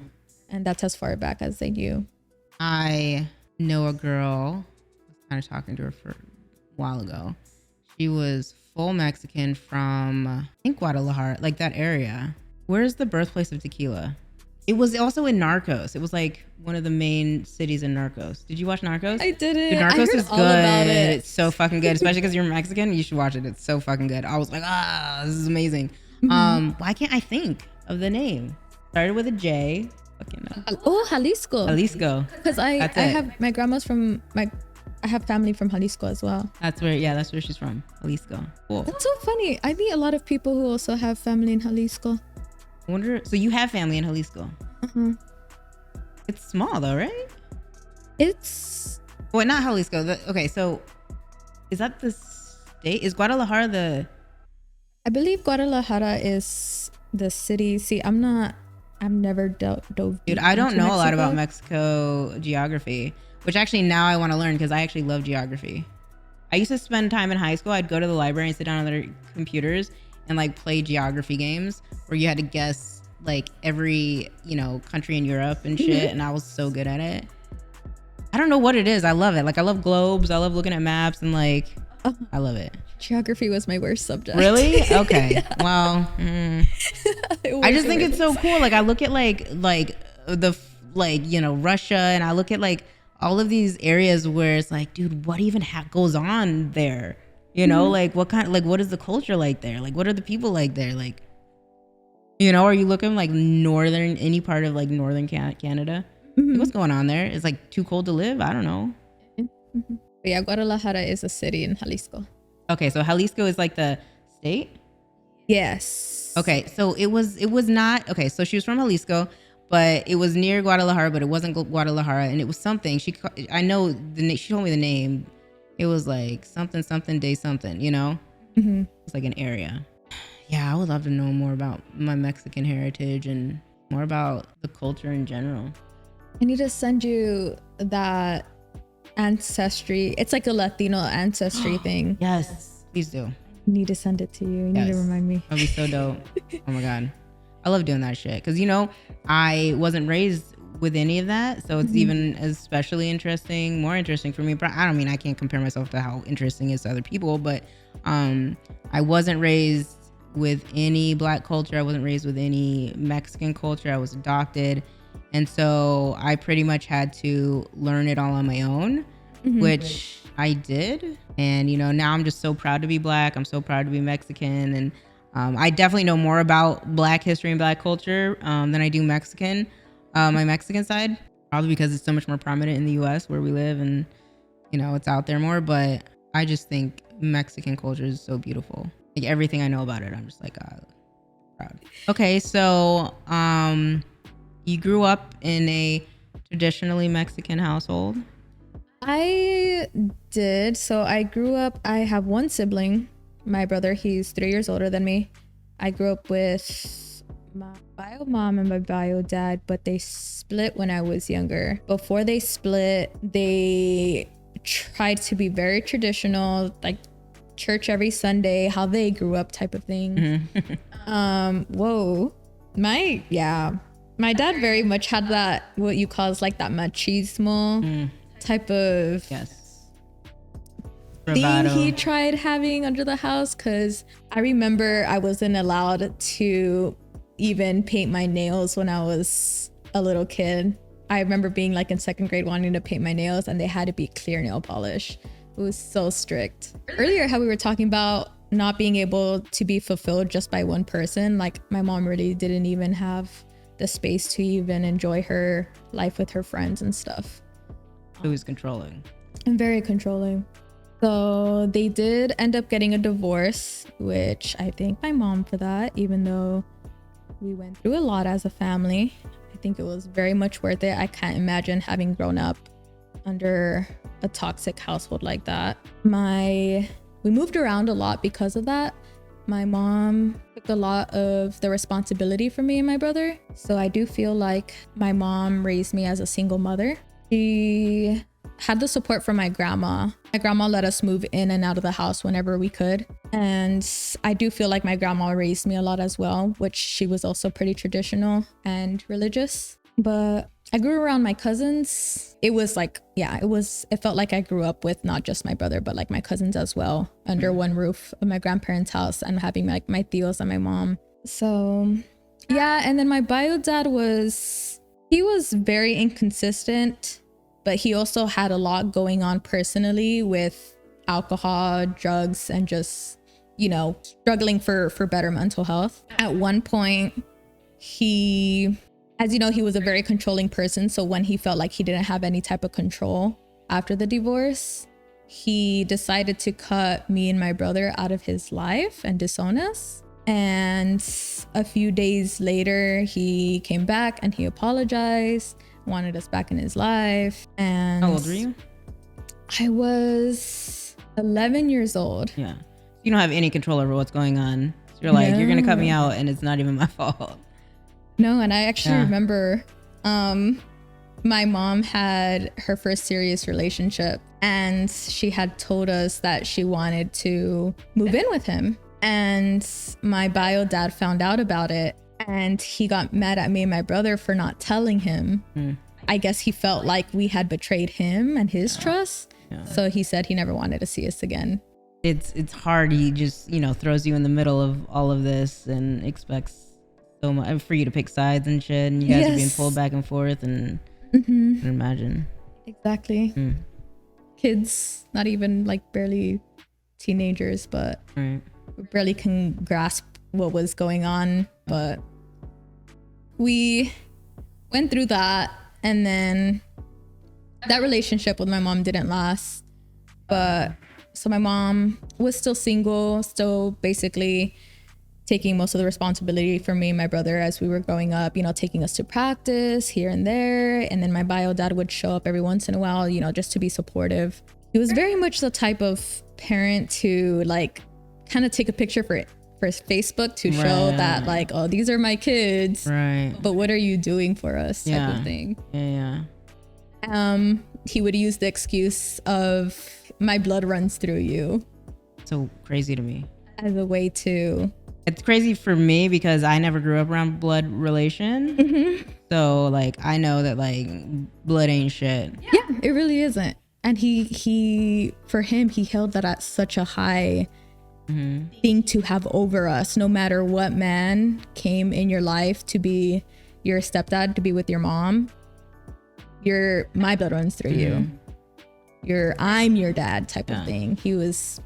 And that's as far back as they knew. I know a girl, I was kind of talking to her for a while ago. She was full Mexican from, I think, Guadalajara, like that area. Where's the birthplace of tequila? It was also in Narcos. It was like one of the main cities in Narcos. Did you watch Narcos? I didn't. Dude, Narcos I heard is all good. About it. It's so fucking good, especially because you're Mexican. You should watch it. It's so fucking good. I was like, this is amazing. Mm-hmm. Why can't I think of the name? Started with a J. Fucking no. Oh, Jalisco. Jalisco. Because I have my grandma's from I have family from Jalisco as well. That's where she's from. Jalisco. Cool. That's so funny. I meet a lot of people who also have family in Jalisco. I wonder. So you have family in Jalisco? Uh-huh. It's small though, right? It's not Jalisco. Okay, so is that the state? Is Guadalajara the? I believe Guadalajara is the city. See, I've never dove. Dude, I don't know a lot about Mexico geography, which actually now I want to learn because I actually love geography. I used to spend time in high school. I'd go to the library and sit down on their computers and like play geography games where you had to guess like every country in Europe and shit, and I was so good at it. I don't know what it is. I love it. Like I love globes. I love looking at maps and like I love it. Geography was my worst subject. Really? Okay. Yeah. Well, I just think it's so cool. Like I look at like the Russia, and I look at like all of these areas where it's like, dude, what even goes on there? Like what what is the culture like there? Like what are the people like there? Like, are you looking like any part of like northern Canada? Mm-hmm. Like, what's going on there? It's like too cold to live? I don't know. Mm-hmm. But yeah, Guadalajara is a city in Jalisco. Okay, so Jalisco is like the state? Yes. Okay, so it was not, okay, so she was from Jalisco, but it was near Guadalajara, but it wasn't Guadalajara, and it was something. I know, she told me the name. It was like something day something, Mm-hmm. It's like an area. Yeah, I would love to know more about my Mexican heritage and more about the culture in general. I need to send you that ancestry. It's like a Latino ancestry thing. Yes, please do. I need to send it to you. You need to remind me. That'd be so dope. Oh my God. I love doing that shit. Because, I wasn't raised with any of that. So it's even especially more interesting for me. But I can't compare myself to how interesting it is to other people. But I wasn't raised with any Black culture. I wasn't raised with any Mexican culture. I was adopted. And so I pretty much had to learn it all on my own, which I did. And, now I'm just so proud to be Black. I'm so proud to be Mexican. And I definitely know more about Black history and Black culture than I do Mexican, my Mexican side, probably because it's so much more prominent in the U.S. where we live and, it's out there more. But I just think Mexican culture is so beautiful. Like everything I know about it, I'm just like, proud. Okay, so you grew up in a traditionally Mexican household? I did. So I grew up, I have one sibling, my brother. He's 3 years older than me. I grew up with my bio mom and my bio dad, but they split when I was younger. Before they split, they tried to be very traditional, like church every Sunday, how they grew up type of thing. My dad very much had that, what you call is like that machismo type of thing he tried having under the house, because I remember I wasn't allowed to even paint my nails when I was a little kid. I remember being like in second grade wanting to paint my nails, and they had to be clear nail polish. It was so strict. Earlier, how we were talking about not being able to be fulfilled just by one person, like my mom really didn't even have the space to even enjoy her life with her friends and stuff. Who was controlling? And very controlling. So they did end up getting a divorce, which I thank my mom for that, even though we went through a lot as a family. I think it was very much worth it. I can't imagine having grown up under a toxic household like that. We moved around a lot because of that. My mom took a lot of the responsibility for me and my brother. So I do feel like my mom raised me as a single mother. She had the support from my grandma. My grandma let us move in and out of the house whenever we could. And I do feel like my grandma raised me a lot as well, which she was also pretty traditional and religious. But I grew around my cousins. It was like, it felt like I grew up with not just my brother, but like my cousins as well, under one roof of my grandparents' house, and having like my tios and my mom. So yeah, and then my bio dad he was very inconsistent, but he also had a lot going on personally with alcohol, drugs, and just, struggling for better mental health. At one point, as you know, he was a very controlling person. So when he felt like he didn't have any type of control after the divorce, he decided to cut me and my brother out of his life and disown us. And a few days later, he came back and he apologized, wanted us back in his life. And how old were you? I was 11 years old. Yeah. You don't have any control over what's going on. So you're like, you're going to cut me out and it's not even my fault. No, and I actually remember my mom had her first serious relationship, and she had told us that she wanted to move in with him. And my bio dad found out about it, and he got mad at me and my brother for not telling him. I guess he felt like we had betrayed him and his trust. So he said he never wanted to see us again. It's hard. He just, throws you in the middle of all of this and expects so much for you to pick sides and shit, and you guys are being pulled back and forth, and I can imagine. Exactly. Kids, not even like barely teenagers, but we barely can grasp what was going on. But we went through that, and then that relationship with my mom didn't last. But so my mom was still single, still basically taking most of the responsibility for me and my brother as we were growing up, taking us to practice here and there. And then my bio dad would show up every once in a while, just to be supportive. He was very much the type of parent to like kind of take a picture for his Facebook to show that like, oh, these are my kids. Right. But what are you doing for us type of thing. He would use the excuse of my blood runs through you. So crazy to me. As a way to... It's crazy for me because I never grew up around blood relation. So like I know that like blood ain't shit. Yeah, it really isn't. And he for him, he held that at such a high thing to have over us. No matter what man came in your life to be your stepdad, to be with your mom, my blood runs through you. I'm your dad type of thing. He was...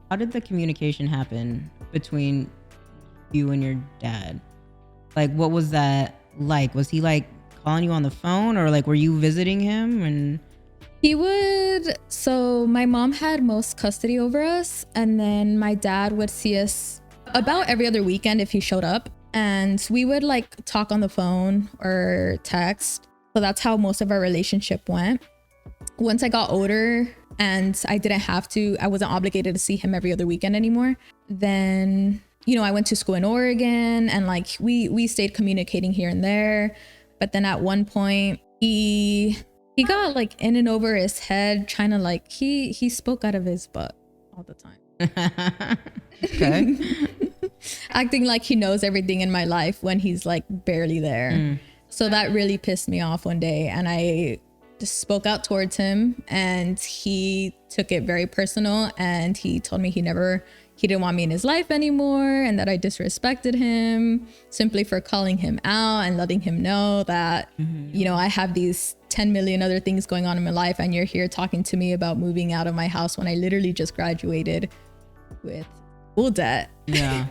How did the communication happen between you and your dad? Like, what was that like? Was he like calling you on the phone, or like were you visiting him? And he would... So my mom had most custody over us, and then my dad would see us about every other weekend if he showed up, and we would like talk on the phone or text. So that's how most of our relationship went. Once I got older and I wasn't obligated to see him every other weekend anymore, then I went to school in Oregon, and like we stayed communicating here and there. But then at one point he got like in and over his head, trying to like he spoke out of his butt all the time. Okay. Acting like he knows everything in my life when he's like barely there. So that really pissed me off one day, and I spoke out towards him, and he took it very personal, and he told me he didn't want me in his life anymore, and that I disrespected him simply for calling him out and letting him know that, you know, I have these 10 million other things going on in my life, and you're here talking to me about moving out of my house when I literally just graduated with school debt. Yeah.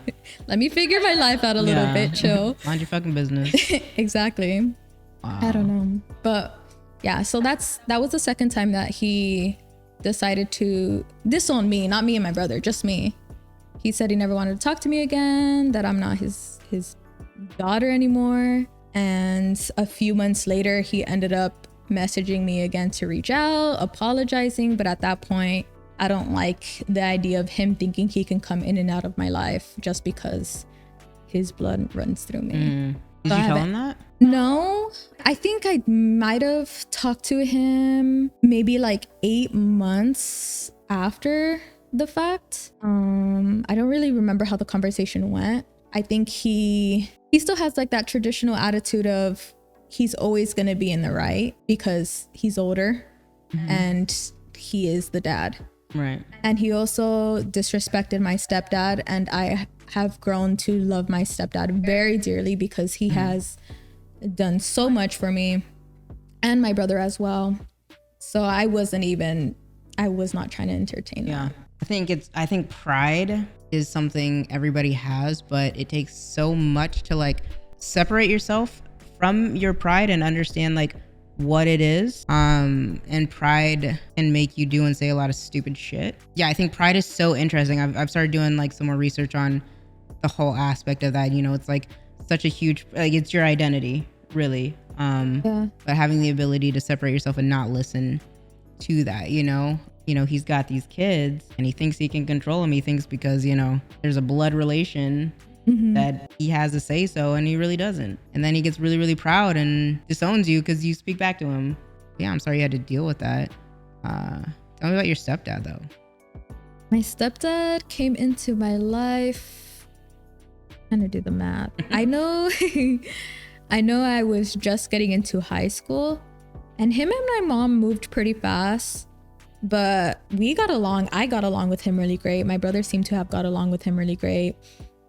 Let me figure my life out a little bit, chill. Mind your fucking business. Exactly. Wow. I don't know. But yeah, so that was the second time that he decided to disown me, not me and my brother, just me. He said he never wanted to talk to me again, that I'm not his daughter anymore. And a few months later, he ended up messaging me again to reach out, apologizing. But at that point, I don't like the idea of him thinking he can come in and out of my life just because his blood runs through me. Did you tell him that? No, I think I might have talked to him maybe like 8 months after the fact. I don't really remember how the conversation went. I think he still has like that traditional attitude of he's always going to be in the right because he's older and he is the dad. Right. And he also disrespected my stepdad, and I have grown to love my stepdad very dearly because he has done so much for me and my brother as well. So I was not trying to entertain that. I think pride is something everybody has, but it takes so much to like separate yourself from your pride and understand like what it is. And pride can make you do and say a lot of stupid shit. Yeah, I think pride is so interesting. I've started doing like some more research on the whole aspect of that. You know, it's like such a huge, like it's your identity, really. But having the ability to separate yourself and not listen to that, you know, he's got these kids and he thinks he can control them. He thinks because, you know, there's a blood relation that he has a say so, and he really doesn't. And then he gets really, really proud and disowns you because you speak back to him. Yeah, I'm sorry you had to deal with that. Tell me about your stepdad though. My stepdad came into my life. I'm trying to do the math. I know I was just getting into high school, and him and my mom moved pretty fast, but we got along. I got along with him really great. My brother seemed to have got along with him really great.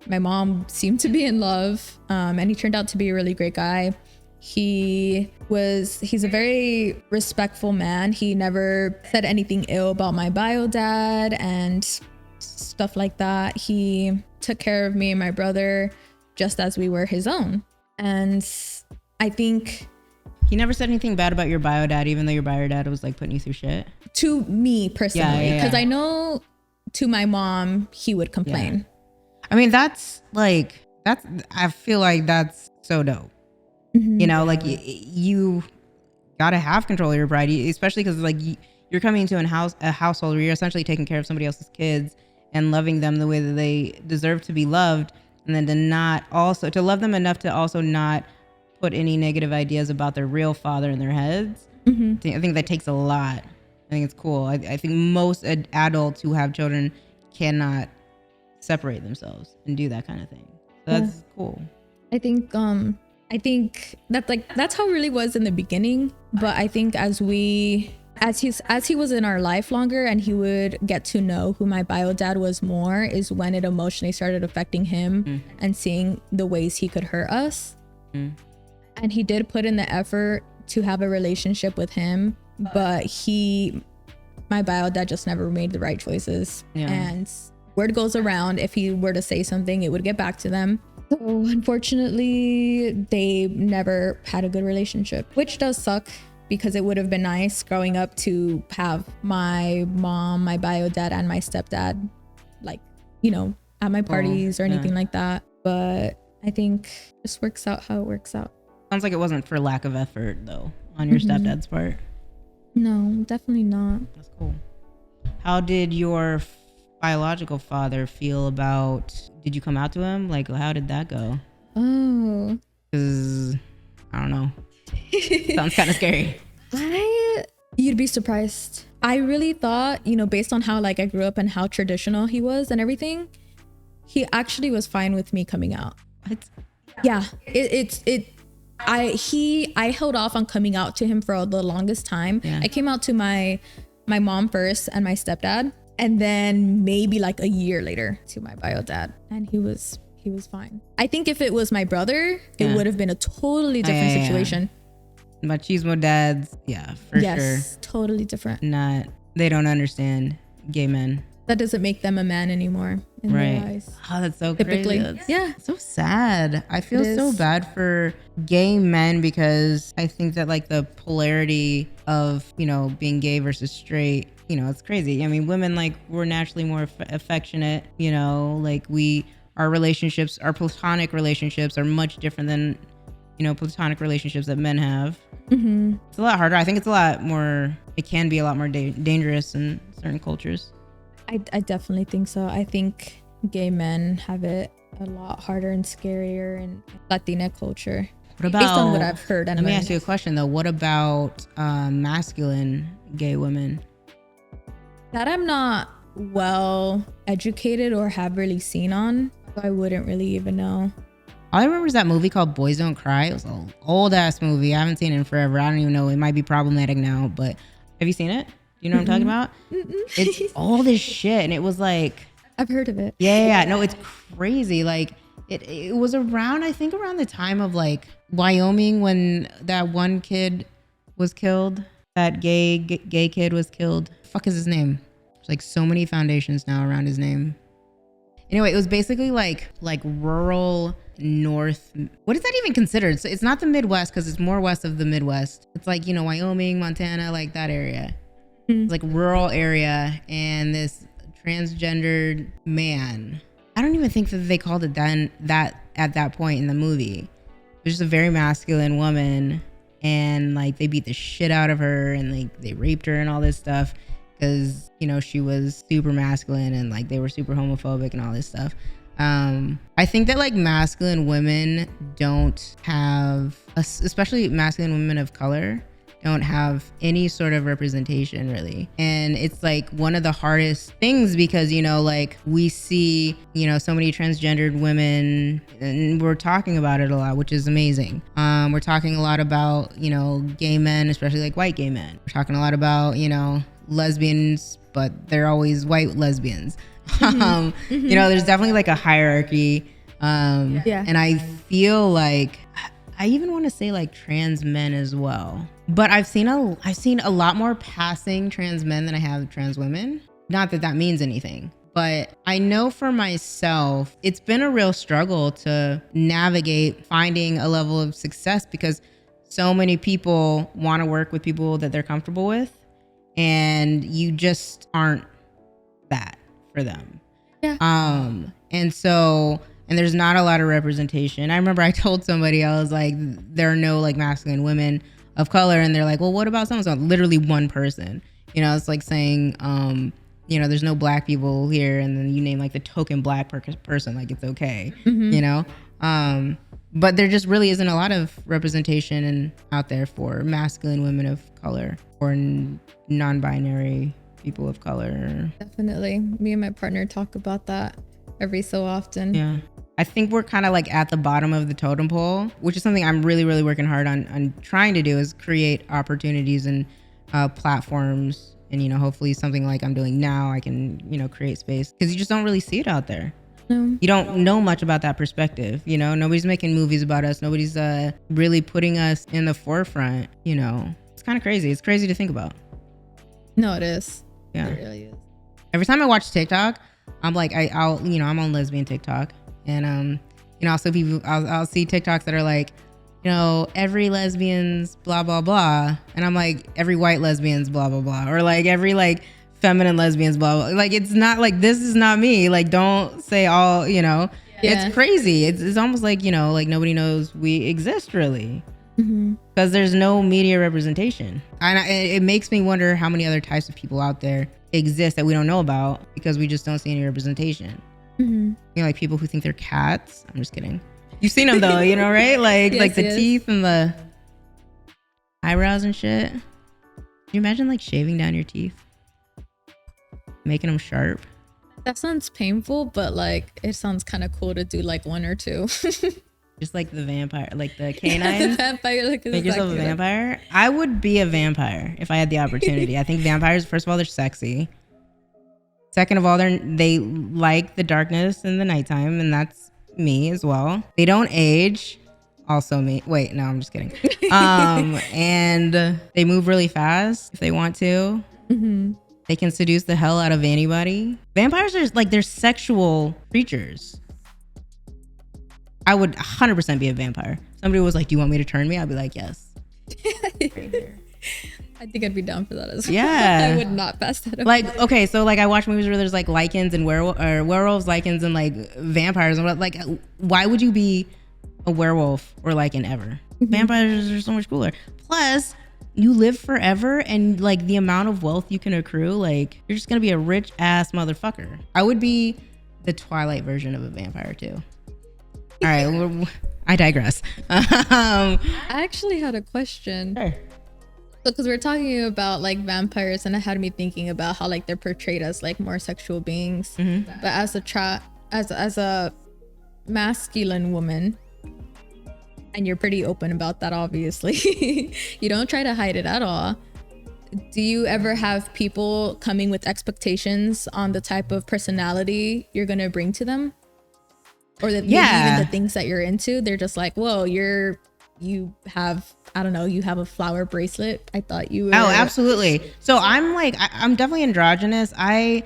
My mom seemed to be in love, and he turned out to be a really great guy. He's a very respectful man. He never said anything ill about my bio dad and stuff like that. He took care of me and my brother just as we were his own. And I think he never said anything bad about your bio dad, even though your bio dad was like putting you through shit. To me personally, because I know to my mom, he would complain. Yeah. I mean, I feel like that's so dope. You know, like you gotta have control of your pride, especially because like you're coming into a household where you're essentially taking care of somebody else's kids and loving them the way that they deserve to be loved, and then to love them enough to also not put any negative ideas about their real father in their heads. I think that takes a lot. I think it's cool. I think most adults who have children cannot separate themselves and do that kind of thing. So that's cool. I think that's how it really was in the beginning. But I think as he was in our life longer and he would get to know who my bio dad was more, is when it emotionally started affecting him and seeing the ways he could hurt us. And he did put in the effort to have a relationship with him, but my bio dad just never made the right choices. And word goes around, if he were to say something, it would get back to them. So unfortunately, they never had a good relationship, which does suck because it would have been nice growing up to have my mom, my bio dad, and my stepdad, like, you know, at my parties or anything like that. But I think it just works out how it works out. Sounds like it wasn't for lack of effort though on your stepdad's part. No, definitely not. That's cool. How did your biological father feel about, did you come out to him? Like, how did that go? Oh. Because, I don't know. Sounds kind of scary. You'd be surprised. I really thought, you know, based on how like I grew up and how traditional he was and everything, he actually was fine with me coming out. What? Yeah. I held off on coming out to him for the longest time. Yeah. I came out to my mom first and my stepdad, and then maybe like a year later to my bio dad, and he was fine. I think if it was my brother, it would have been a totally different situation. Machismo dads, for sure. Yes, totally different. They don't understand gay men. That doesn't make them a man anymore in their eyes. Oh, that's so Typically. crazy. That's so sad. I feel so bad for gay men because I think that like the polarity of, you know, being gay versus straight, you know, it's crazy. I mean, women, like, we're naturally more affectionate, you know, like our relationships, our platonic relationships are much different than, you know, platonic relationships that men have. Mm-hmm. It's a lot harder. I think it can be a lot more dangerous in certain cultures. I definitely think so. I think gay men have it a lot harder and scarier in Latina culture. What about, based on what I've heard and let me ask you a question though. What about masculine gay women? That I'm not well educated or have really seen on, so I wouldn't really even know. All I remember is that movie called Boys Don't Cry. It was an old ass movie. I haven't seen it in forever. I don't even know. It might be problematic now, but have you seen it? You know what I'm talking about? It's all this shit. And it was like, I've heard of it. Yeah. No, it's crazy. Like it was around, I think around the time of like Wyoming when that one kid was killed. That gay kid was killed. Fuck is his name? There's like so many foundations now around his name. Anyway, it was basically like rural north. What is that even considered? So it's not the Midwest because it's more west of the Midwest. It's like, you know, Wyoming, Montana, like that area. It's like rural area, and this transgendered man. I don't even think that they called it that at that point in the movie. It was just a very masculine woman, and like they beat the shit out of her, and like they raped her and all this stuff because, you know, she was super masculine, and like they were super homophobic and all this stuff. I think that like masculine women don't have, especially masculine women of color, don't have any sort of representation really. And it's like one of the hardest things because, you know, like we see, you know, so many transgendered women and we're talking about it a lot, which is amazing. We're talking a lot about, you know, gay men, especially like white gay men. We're talking a lot about, you know, lesbians, but they're always white lesbians. You know, there's definitely like a hierarchy. And I feel like I even want to say like trans men as well. But I've seen a lot more passing trans men than I have trans women. Not that that means anything, but I know for myself, it's been a real struggle to navigate finding a level of success because so many people want to work with people that they're comfortable with, and you just aren't that for them. Yeah. And there's not a lot of representation. I remember I told somebody, I was like, there are no like masculine women of color, and they're like, well, what about so-and-so? Literally one person. You know, it's like saying, you know, there's no black people here, and then you name like the token black person, like it's okay, you know? But there just really isn't a lot of representation out there for masculine women of color or non-binary people of color. Definitely. Me and my partner talk about that every so often. Yeah. I think we're kind of like at the bottom of the totem pole, which is something I'm really, really working hard on trying to do, is create opportunities and platforms. And, you know, hopefully something like I'm doing now, I can, you know, create space because you just don't really see it out there. No. You don't know much about that perspective. You know, nobody's making movies about us. Nobody's really putting us in the forefront. You know, it's kind of crazy. It's crazy to think about. No, it is. Yeah. It really is. Every time I watch TikTok, I'm like, I'll, you know, I'm on lesbian TikTok. And, you know, I'll see TikToks that are like, you know, every lesbian's blah, blah, blah. And I'm like, every white lesbian's blah, blah, blah. Or like every like feminine lesbian's blah, blah. Like, it's not like, this is not me. Like, don't say all, you know, It's crazy. It's almost like, you know, like nobody knows we exist really. Because there's no media representation. And it makes me wonder how many other types of people out there exist that we don't know about because we just don't see any representation. You know, like people who think they're cats. I'm just kidding. You've seen them though, you know, right? Like like the teeth and the eyebrows and shit. Can you imagine like shaving down your teeth? Making them sharp? That sounds painful, but like it sounds kind of cool to do like one or two. Just like the vampire, like the canines. Vampire look is Make yourself a vampire. I would be a vampire if I had the opportunity. I think vampires, first of all, they're sexy. Second of all, they like the darkness in the nighttime, and that's me as well. They don't age. Also me. Wait, no, I'm just kidding. And they move really fast if they want to. Mm-hmm. They can seduce the hell out of anybody. Vampires are like, they're sexual creatures. I would 100% be a vampire. Somebody was like, do you want me to turn me? I'd be like, yes. I think I'd be down for that as well. Yeah. I would not pass that up. Like, okay, so like I watch movies where there's like lycans and werewolves, lycans and like vampires. And like, why would you be a werewolf or lycan ever? Mm-hmm. Vampires are so much cooler. Plus, you live forever, and like the amount of wealth you can accrue, like you're just gonna be a rich ass motherfucker. I would be the Twilight version of a vampire too. All right, I digress. I actually had a question. Sure. So, because we're talking about like vampires, and it had me thinking about how like they're portrayed as like more sexual beings, mm-hmm. but as a masculine woman, and you're pretty open about that, obviously. You don't try to hide it at all. Do you ever have people coming with expectations on the type of personality you're gonna bring to them? Or that maybe even the things that you're into, they're just like, whoa, you have, I don't know, you have a flower bracelet. I thought you were. Oh, absolutely. So I'm like, I'm definitely androgynous. Carl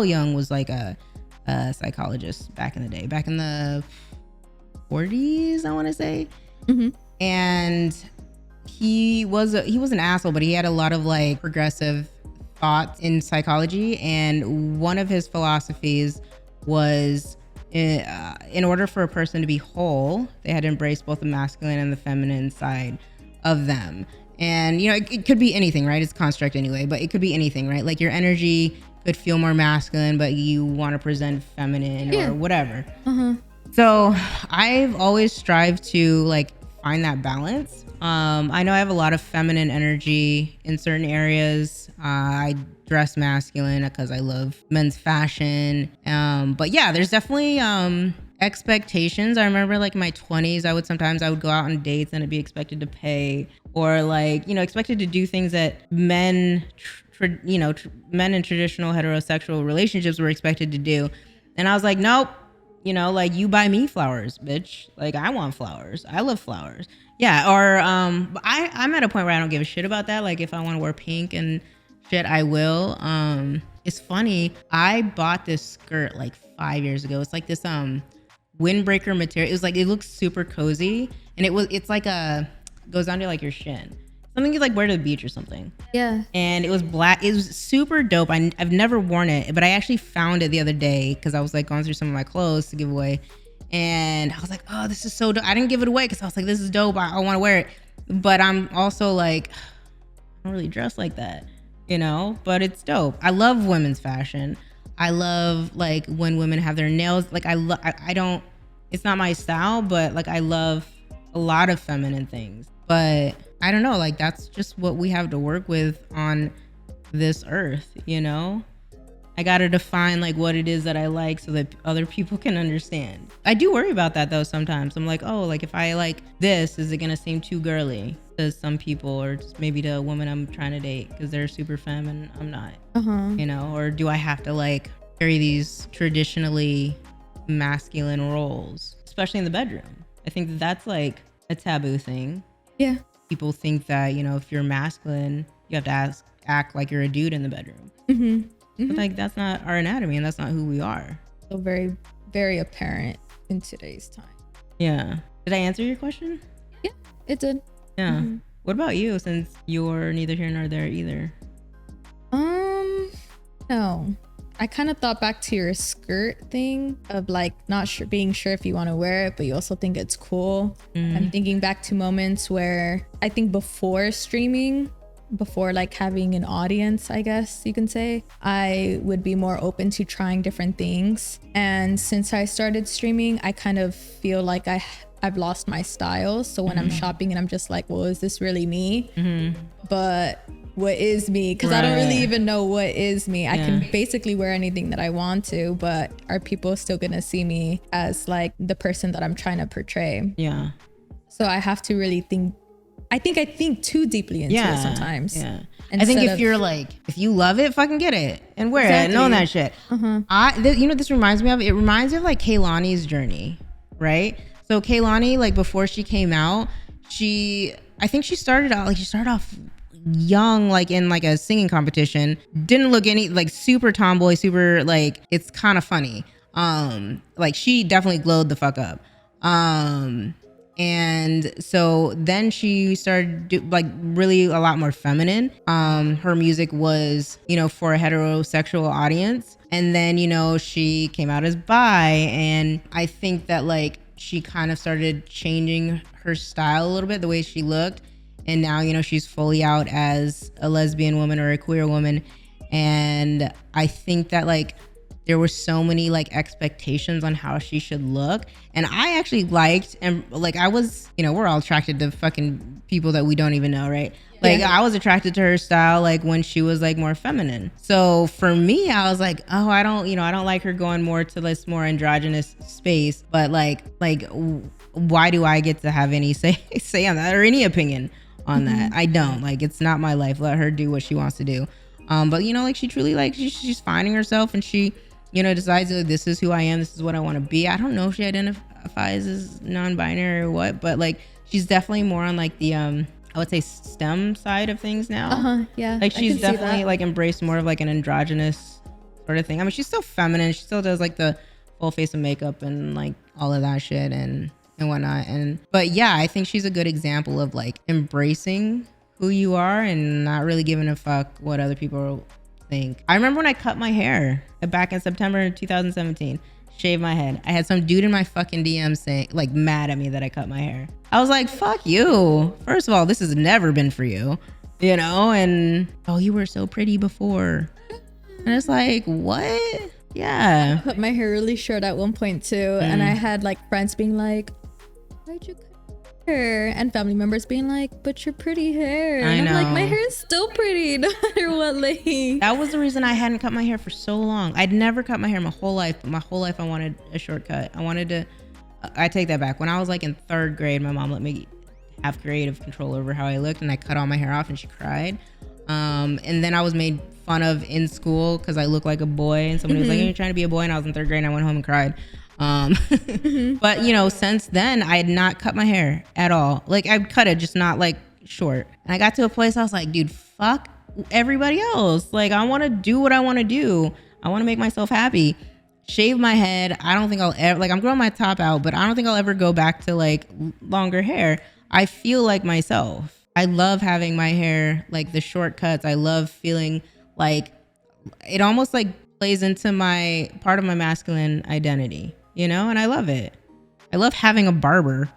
Jung was like a psychologist back in the day, back in the 40s, I want to say. Mm-hmm. And he was an asshole, but he had a lot of like progressive thoughts in psychology, and one of his philosophies was in order for a person to be whole, they had to embrace both the masculine and the feminine side of them. And you know, it could be anything, right? It's a construct anyway, but it could be anything, right? Like your energy could feel more masculine, but you want to present feminine or whatever. Uh-huh. So I've always strived to like find that balance. I know I have a lot of feminine energy in certain areas. I dress masculine because I love men's fashion. But yeah, there's definitely expectations. I remember like in my 20s, I would go out on dates and I'd be expected to pay, or like, you know, expected to do things that men in traditional heterosexual relationships were expected to do. And I was like, nope, you know, like you buy me flowers, bitch. Like I want flowers. I love flowers. Yeah. Or I'm at a point where I don't give a shit about that. Like if I want to wear pink and shit, I will. It's funny. I bought this skirt like 5 years ago. It's like this windbreaker material. It was like, it looks super cozy, and it's like goes down to like your shin. Something you like wear to the beach or something. Yeah. And it was black. It was super dope. I've never worn it, but I actually found it the other day because I was like going through some of my clothes to give away. And I was like, oh, this is so dope. I didn't give it away because I was like, this is dope. I want to wear it. But I'm also like, I don't really dress like that, you know? But it's dope. I love women's fashion. I love like when women have their nails. Like I don't, it's not my style, but like I love a lot of feminine things. But I don't know, like that's just what we have to work with on this earth, you know? I gotta define like what it is that I like so that other people can understand. I do worry about that though sometimes. I'm like, oh, like if I like this, is it gonna seem too girly to some people, or just maybe to a woman I'm trying to date because they're super femme and I'm not, you know? Or do I have to like carry these traditionally masculine roles, especially in the bedroom? I think that's like a taboo thing. Yeah. People think that, you know, if you're masculine, you have to act like you're a dude in the bedroom. Mm-hmm. Mm-hmm. But like that's not our anatomy, and that's not who we are. So very, very apparent in today's time. Yeah. Did I answer your question? Yeah, it did. Yeah. Mm-hmm. What about you, since you're neither here nor there either? No. I kind of thought back to your skirt thing of like not sure, being sure if you want to wear it, but you also think it's cool. Mm-hmm. I'm thinking back to moments where I think before streaming, before like having an audience, I guess you can say, I would be more open to trying different things. And since I started streaming, I kind of feel like I've lost my style. So when I'm shopping and I'm just like, well, is this really me? Mm-hmm. But what is me, because I don't really even know what is me. I can basically wear anything that I want to, but are people still gonna see me as like the person that I'm trying to portray? Yeah. So I have to really think. I think too deeply into it sometimes. Yeah. I think if you're like, if you love it, fucking get it and wear it and own that shit. You know, this reminds me of, it reminds me of like Kehlani's journey, right? So Kehlani, like before she came out, I think she started off young, like in like a singing competition, didn't look any like super tomboy, super like, it's kind of funny. Like she definitely glowed the fuck up. And so then she started like really a lot more feminine. Her music was, you know, for a heterosexual audience. And then, you know, she came out as bi. And I think that like she kind of started changing her style a little bit, the way she looked. And now, you know, she's fully out as a lesbian woman or a queer woman. And I think that like there were so many like expectations on how she should look. And I actually liked, and like I was, you know, we're all attracted to fucking people that we don't even know, right? Like I was attracted to her style like when she was like more feminine. So for me, I was like, oh, I don't like her going more to this more androgynous space. But like why do I get to have any say on that or any opinion on that? I don't. Like, it's not my life. Let her do what she wants to do. But you know, like she truly like she's finding herself, and she, you know, decides that this is who I am, this is what I want to be. I don't know if she identifies as non-binary or what, but like she's definitely more on like the I would say STEM side of things now. Yeah. Like she's definitely like embraced more of like an androgynous sort of thing. I mean, she's still feminine. She still does like the full face of makeup and like all of that shit and whatnot. But yeah, I think she's a good example of like embracing who you are and not really giving a fuck what other people think. I remember when I cut my hair back in September 2017, shaved my head. I had some dude in my fucking DM saying, like, mad at me that I cut my hair. I was like, fuck you. First of all, this has never been for you, you know? And, oh, you were so pretty before. And it's like, what? Yeah. I cut my hair really short at one point too. And I had like friends being like, why'd you cut your hair? And family members being like, but your pretty hair. And I'm like, my hair is still pretty no matter what length. That was the reason I hadn't cut my hair for so long. I'd never cut my hair my whole life, but my whole life I wanted a shortcut. I take that back. When I was like in 3rd grade, my mom let me have creative control over how I looked, and I cut all my hair off and she cried. And then I was made fun of in school because I looked like a boy, and somebody was like, you're trying to be a boy, and I was in 3rd grade and I went home and cried. But you know, since then I had not cut my hair at all. Like I cut it, just not like short. And I got to a place I was like, dude, fuck everybody else. Like I want to do what I want to do. I want to make myself happy. Shave my head. I don't think I'll ever, like I'm growing my top out, but I don't think I'll ever go back to like longer hair. I feel like myself. I love having my hair like the short cuts. I love feeling like it almost like plays into my part of my masculine identity, you know, and I love it. I love having a barber,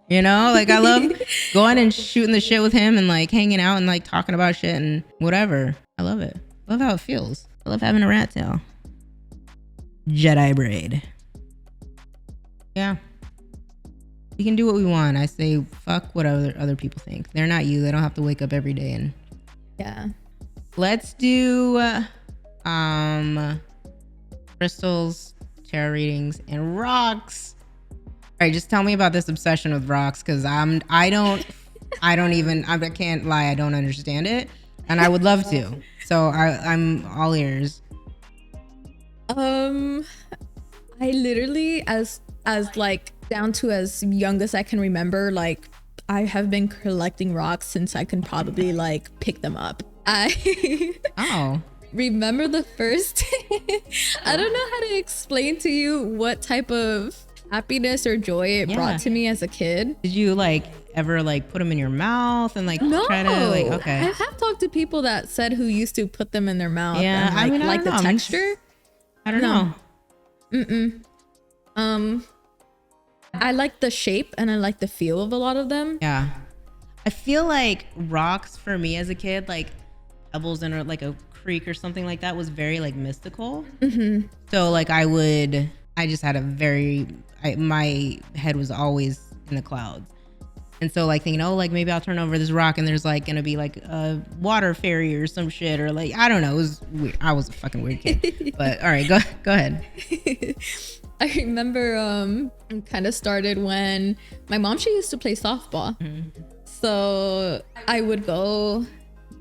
you know, like I love going and shooting the shit with him and like hanging out and like talking about shit and whatever. I love it. I love how it feels. I love having a rat tail. Jedi braid. Yeah. We can do what we want. I say fuck what other people think. They're not you. They don't have to wake up every day and yeah. Let's do crystals, tarot readings, and rocks. All right, just tell me about this obsession with rocks, because I can't lie, I don't understand it, and I would love to. So I'm all ears. I literally as like down to as young as I can remember, like I have been collecting rocks since I can probably like pick them up. I remember the first I don't know how to explain to you what type of happiness or joy it brought to me as a kid. Did you like ever like put them in your mouth and like try to like, okay. I have talked to people that said who used to put them in their mouth and like, I mean, like the texture. I don't know. I like the shape and I like the feel of a lot of them. Yeah. I feel like rocks for me as a kid, like pebbles in like a creek or something like that, was very like mystical. So like I just had my head was always in the clouds. And so like thinking, oh, like maybe I'll turn over this rock and there's like gonna be like a water fairy or some shit, or like, I don't know. It was weird. I was a fucking weird kid. But all right, go ahead. I remember kind of started when my mom, she used to play softball. So I would go,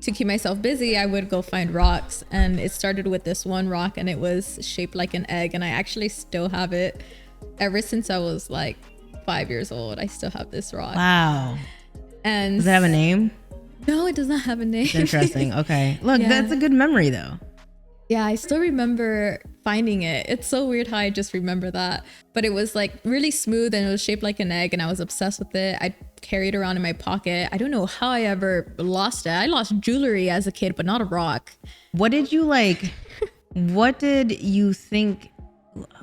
to keep myself busy, I would go find rocks, and it started with this one rock, and it was shaped like an egg, and I actually still have it ever since I was like 5 years old. I still have this rock. Wow. And does it have a name? No, it does not have a name. It's interesting. Okay. Look, that's a good memory though. Yeah, I still remember finding it. It's so weird how I just remember that. But it was like really smooth and it was shaped like an egg, and I was obsessed with it. I carried it around in my pocket. I don't know how I ever lost it. I lost jewelry as a kid, but not a rock. What did you like? What did you think?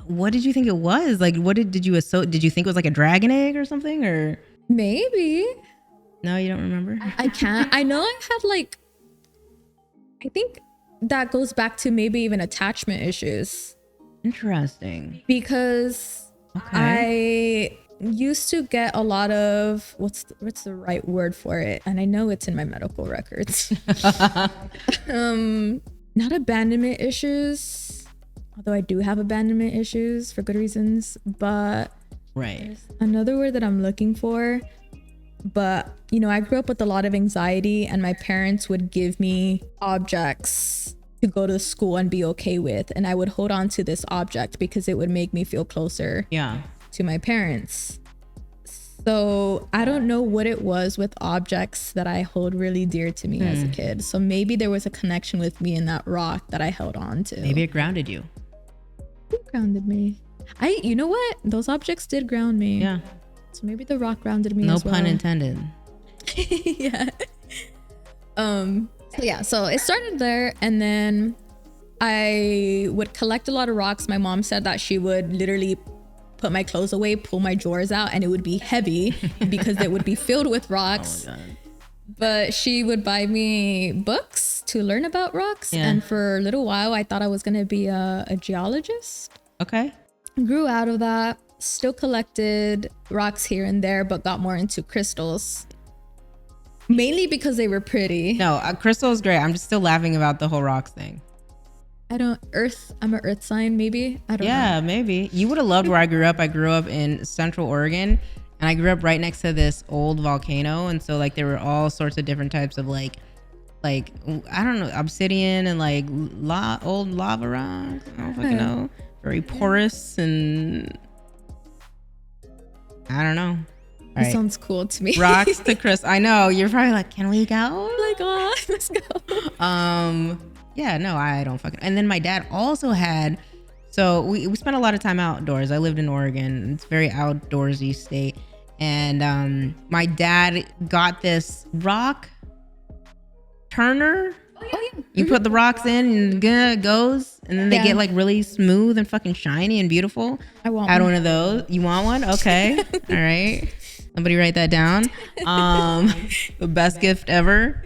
What did you think it was? Like, what did you think it was like a dragon egg or something, or maybe? No, you don't remember? I can't. I know I had like, I think that goes back to maybe even attachment issues. Interesting. Because I used to get a lot of, what's the right word for it? And I know it's in my medical records. Not abandonment issues, although I do have abandonment issues for good reasons, but there's another word that I'm looking for. But, you know, I grew up with a lot of anxiety, and my parents would give me objects to go to school and be okay with. And I would hold on to this object because it would make me feel closer to my parents. So I don't know what it was with objects that I hold really dear to me as a kid. So maybe there was a connection with me in that rock that I held on to. Maybe it grounded you. It grounded me. You know what? Those objects did ground me. Yeah. So maybe the rock grounded me as well. No pun intended. Yeah. So it started there, and then I would collect a lot of rocks. My mom said that she would literally put my clothes away, pull my drawers out, and it would be heavy because it would be filled with rocks. Oh my God. But she would buy me books to learn about rocks. Yeah. And for a little while, I thought I was going to be a geologist. Okay. Grew out of that. Still collected rocks here and there, but got more into crystals. Mainly because they were pretty. No, crystal is great. I'm just still laughing about the whole rocks thing. I'm an earth sign, maybe. I don't know. Yeah, maybe. You would have loved where I grew up. I grew up in Central Oregon, and I grew up right next to this old volcano. And so like there were all sorts of different types of like I don't know, obsidian and like old lava rocks. I don't fucking know. Very porous, and I don't know. That sounds cool to me. Rocks to crystal. I know. You're probably like, can we go? Like, oh, let's go. Yeah, no, I don't fucking. And then my dad also had, so we spent a lot of time outdoors. I lived in Oregon. It's a very outdoorsy state. And my dad got this rock turner. Oh, yeah. You put the rocks in and it goes, and then they get like really smooth and fucking shiny and beautiful. I want one of those. You want one? Okay. All right. Somebody write that down. The best gift ever.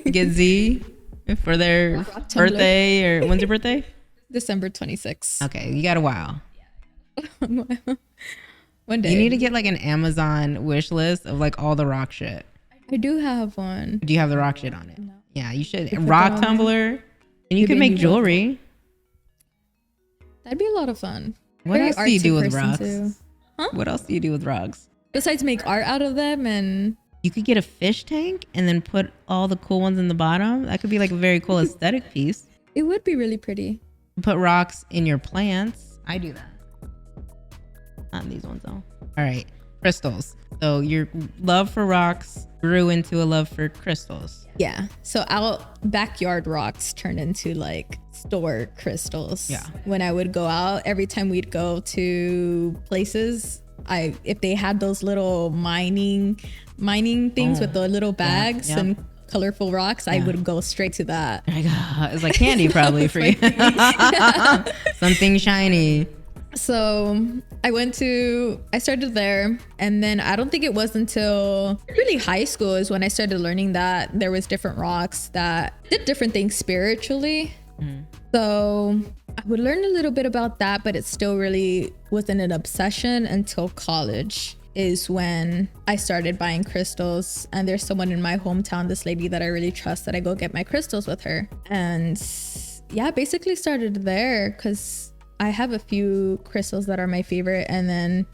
Get Z for their birthday, or when's your birthday? December 26th. Okay, you got a while. One day. You need to get like an Amazon wish list of like all the rock shit. I do have one. Do you have the rock shit on it? No. Yeah, you should. Rock tumbler. And you could make jewelry. That'd be a lot of fun. What else do you do with rocks? Huh? What else do you do with rocks? Besides make art out of them, and you could get a fish tank and then put all the cool ones in the bottom. That could be like a very cool aesthetic piece. It would be really pretty. Put rocks in your plants. I do that. Not these ones though. All right, crystals. So your love for rocks grew into a love for crystals. Yeah. So backyard rocks turned into like store crystals. Yeah. When I would go out, every time we'd go to places, if they had those little mining things with the little bags and colorful rocks, I would go straight to that. Oh my God. It's like candy probably for you. Something shiny. So I started there, and then I don't think it was until really high school is when I started learning that there was different rocks that did different things spiritually. So I would learn a little bit about that, but it still really wasn't an obsession until college. is when I started buying crystals. And there's someone in my hometown, this lady that I really trust, that I go get my crystals with her. And yeah, basically started there because I have a few crystals that are my favorite. And then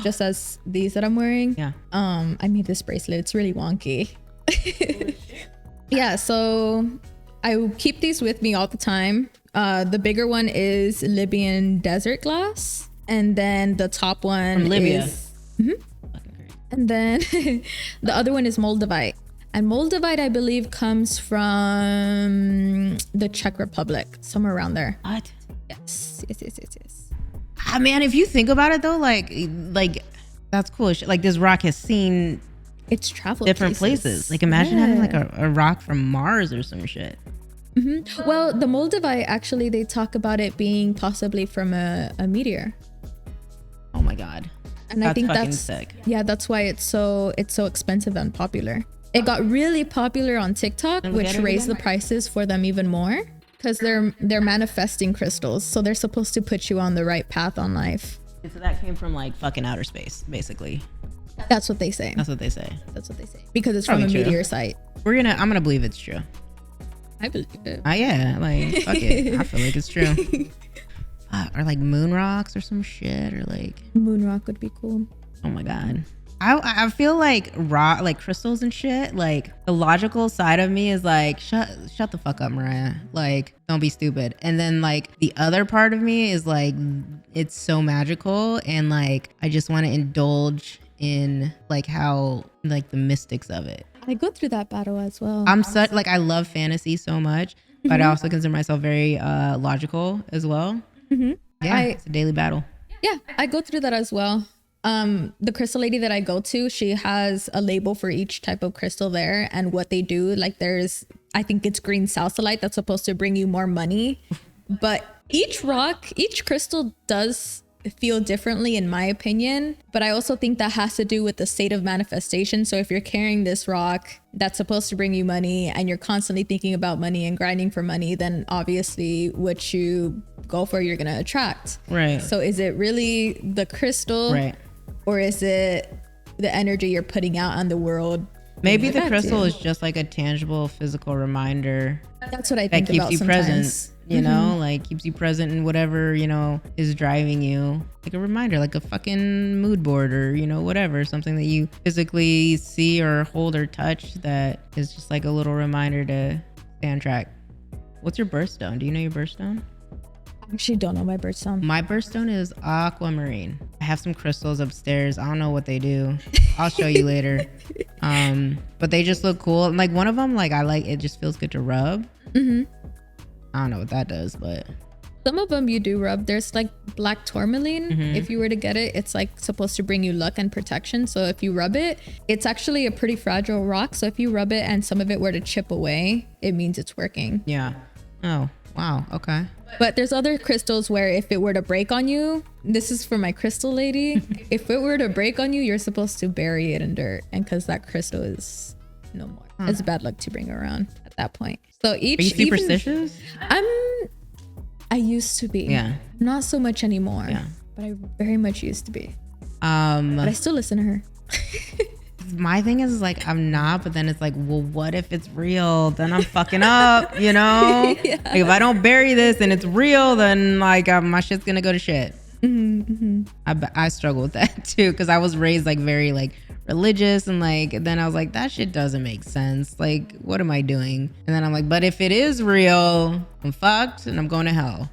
just as these that I'm wearing, I made this bracelet. It's really wonky. Yeah, so I keep these with me all the time. The bigger one is Libyan desert glass, and then the top one from Libya. is and then the other one is Moldavite. And Moldavite, I believe, comes from the Czech Republic, somewhere around there. What? Yes. Ah, man, if you think about it though, like that's cool. Like this rock has seen it's traveled different places. Like imagine having like a rock from Mars or some shit. Well, the Moldavite, actually, they talk about it being possibly from a meteor. Oh my god. And that's I think fucking that's sick. Yeah, that's why it's so expensive and popular. It got really popular on TikTok, which raised the prices for them even more, because they're manifesting crystals, so they're supposed to put you on the right path on life. So that came from like fucking outer space, basically. That's what they say. That's what they say. Because it's Probably from a true. meteor site. I'm gonna believe it's true. I believe it. Yeah, like fuck it. I feel like it's true. Or like moon rocks or some shit, or like Moon rock would be cool. oh my god. I feel like raw, like crystals and shit, like the logical side of me is like shut the fuck up, Mariah, like don't be stupid. And then like the other part of me is like it's so magical, and like I just want to indulge in like how like the mystics of it. I go through that battle as well. I'm such like I love fantasy so much, but I also consider myself very logical as well. Yeah, it's a daily battle. Yeah, I go through that as well. The crystal lady that I go to, she has a label for each type of crystal there and what they do. Like there's, I think it's green salsalite that's supposed to bring you more money, but each crystal does feel differently in my opinion. But I also think that has to do with the state of manifestation. So if you're carrying this rock that's supposed to bring you money and you're constantly thinking about money and grinding for money, then obviously what you go for, you're gonna attract. Right. So is it really the crystal? Right. Or is it the energy you're putting out on the world? Maybe the crystal is just like a tangible physical reminder. That's what I think that keeps about you sometimes. present, you know, like keeps you present in whatever, you know, is driving you. Like a reminder, like a fucking mood board or, you know, whatever, something that you physically see or hold or touch that is just like a little reminder to stay on track. What's your birthstone? Do you know your birthstone? I actually don't know my birthstone. My birthstone is aquamarine. I have some crystals upstairs. I don't know what they do. I'll show you later. But they just look cool. Like one of them, like I like it, just feels good to rub. I don't know what that does, but some of them you do rub. There's like black tourmaline. If you were to get it, it's like supposed to bring you luck and protection. So if you rub it, it's actually a pretty fragile rock. So if you rub it and some of it were to chip away, it means it's working. yeah. Oh, wow. Okay. But there's other crystals where if it were to break on you, this is for my crystal lady. If it were to break on you, you're supposed to bury it in dirt. And because that crystal is no more. It's bad luck to bring around at that point. So each. Are you superstitious? I used to be. Yeah. Not so much anymore. Yeah. But I very much used to be. But I still listen to her. My thing is like I'm not, but then it's like, well, what if it's real? Then I'm fucking up, you know? Yeah. Like if I don't bury this and it's real, then like my shit's gonna go to shit. I struggle with that too, because I was raised like very like religious, and like then I was like, that shit doesn't make sense. Like what am I doing? And then I'm like, but if it is real, I'm fucked and I'm going to hell.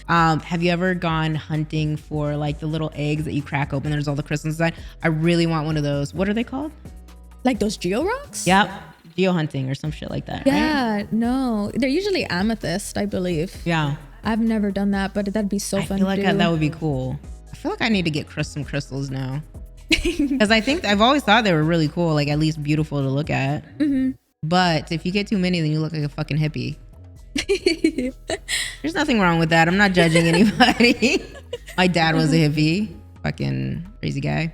Have you ever gone hunting for like the little eggs that you crack open? There's all the crystals inside. I really want one of those. What are they called? Like those geo rocks? Yep. Geo hunting or some shit like that. Yeah, right? No. They're usually amethyst, I believe. Yeah. I've never done that, but that'd be so fun I feel like to do. that would be cool. I feel like I need to get some crystals now. Because I think I've always thought they were really cool, like at least beautiful to look at. But if you get too many, then you look like a fucking hippie. There's nothing wrong with that. I'm not judging anybody. My dad was a hippie, fucking crazy guy.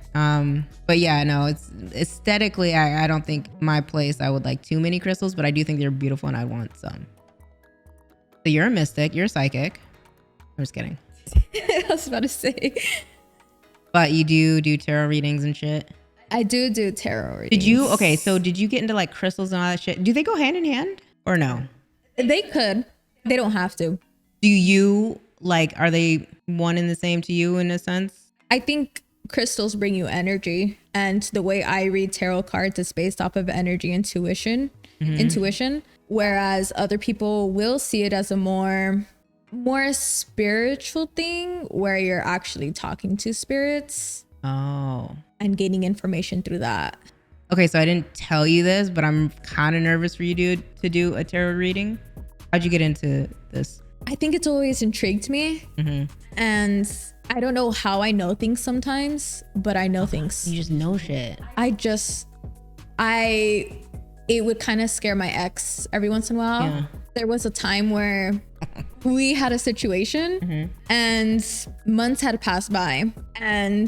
But yeah, no, it's aesthetically, I don't think my place I would like too many crystals, but I do think they're beautiful and I want some. So you're a mystic, you're a psychic. I'm just kidding. I was about to say. But you do tarot readings and shit? I do tarot readings. Did you get into like crystals and all that shit? Do they go hand in hand or no? They could. They don't have to. Do you like, are they one and the same to you in a sense? I think crystals bring you energy, and the way I read tarot cards is based off of energy intuition, whereas other people will see it as a more spiritual thing where you're actually talking to spirits. Oh. And gaining information through that. Okay, so I didn't tell you this, but I'm kind of nervous for you to do a tarot reading. How'd you get into this? I think it's always intrigued me. And I don't know how I know things sometimes, but I know things. You just know shit. It would kind of scare my ex every once in a while. Yeah. There was a time where we had a situation and months had passed by. And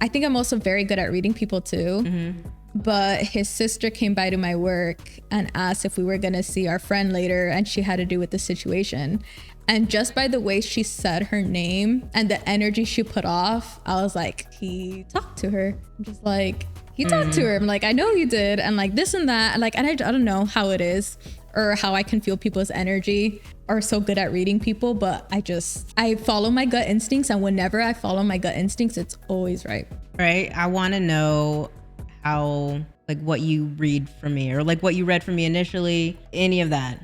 I think I'm also very good at reading people too. But his sister came by to my work and asked if we were gonna see our friend later, and she had to do with the situation. And just by the way she said her name and the energy she put off, I was like, he talked to her. I'm just like, he talked to her. I'm like, I know you did. And like this and that. Like, and I don't know how it is or how I can feel people's energy or so good at reading people, but I follow my gut instincts, and whenever I follow my gut instincts, it's always right. Right. I want to know how, like, what you read from me, or like what you read from me initially, any of that.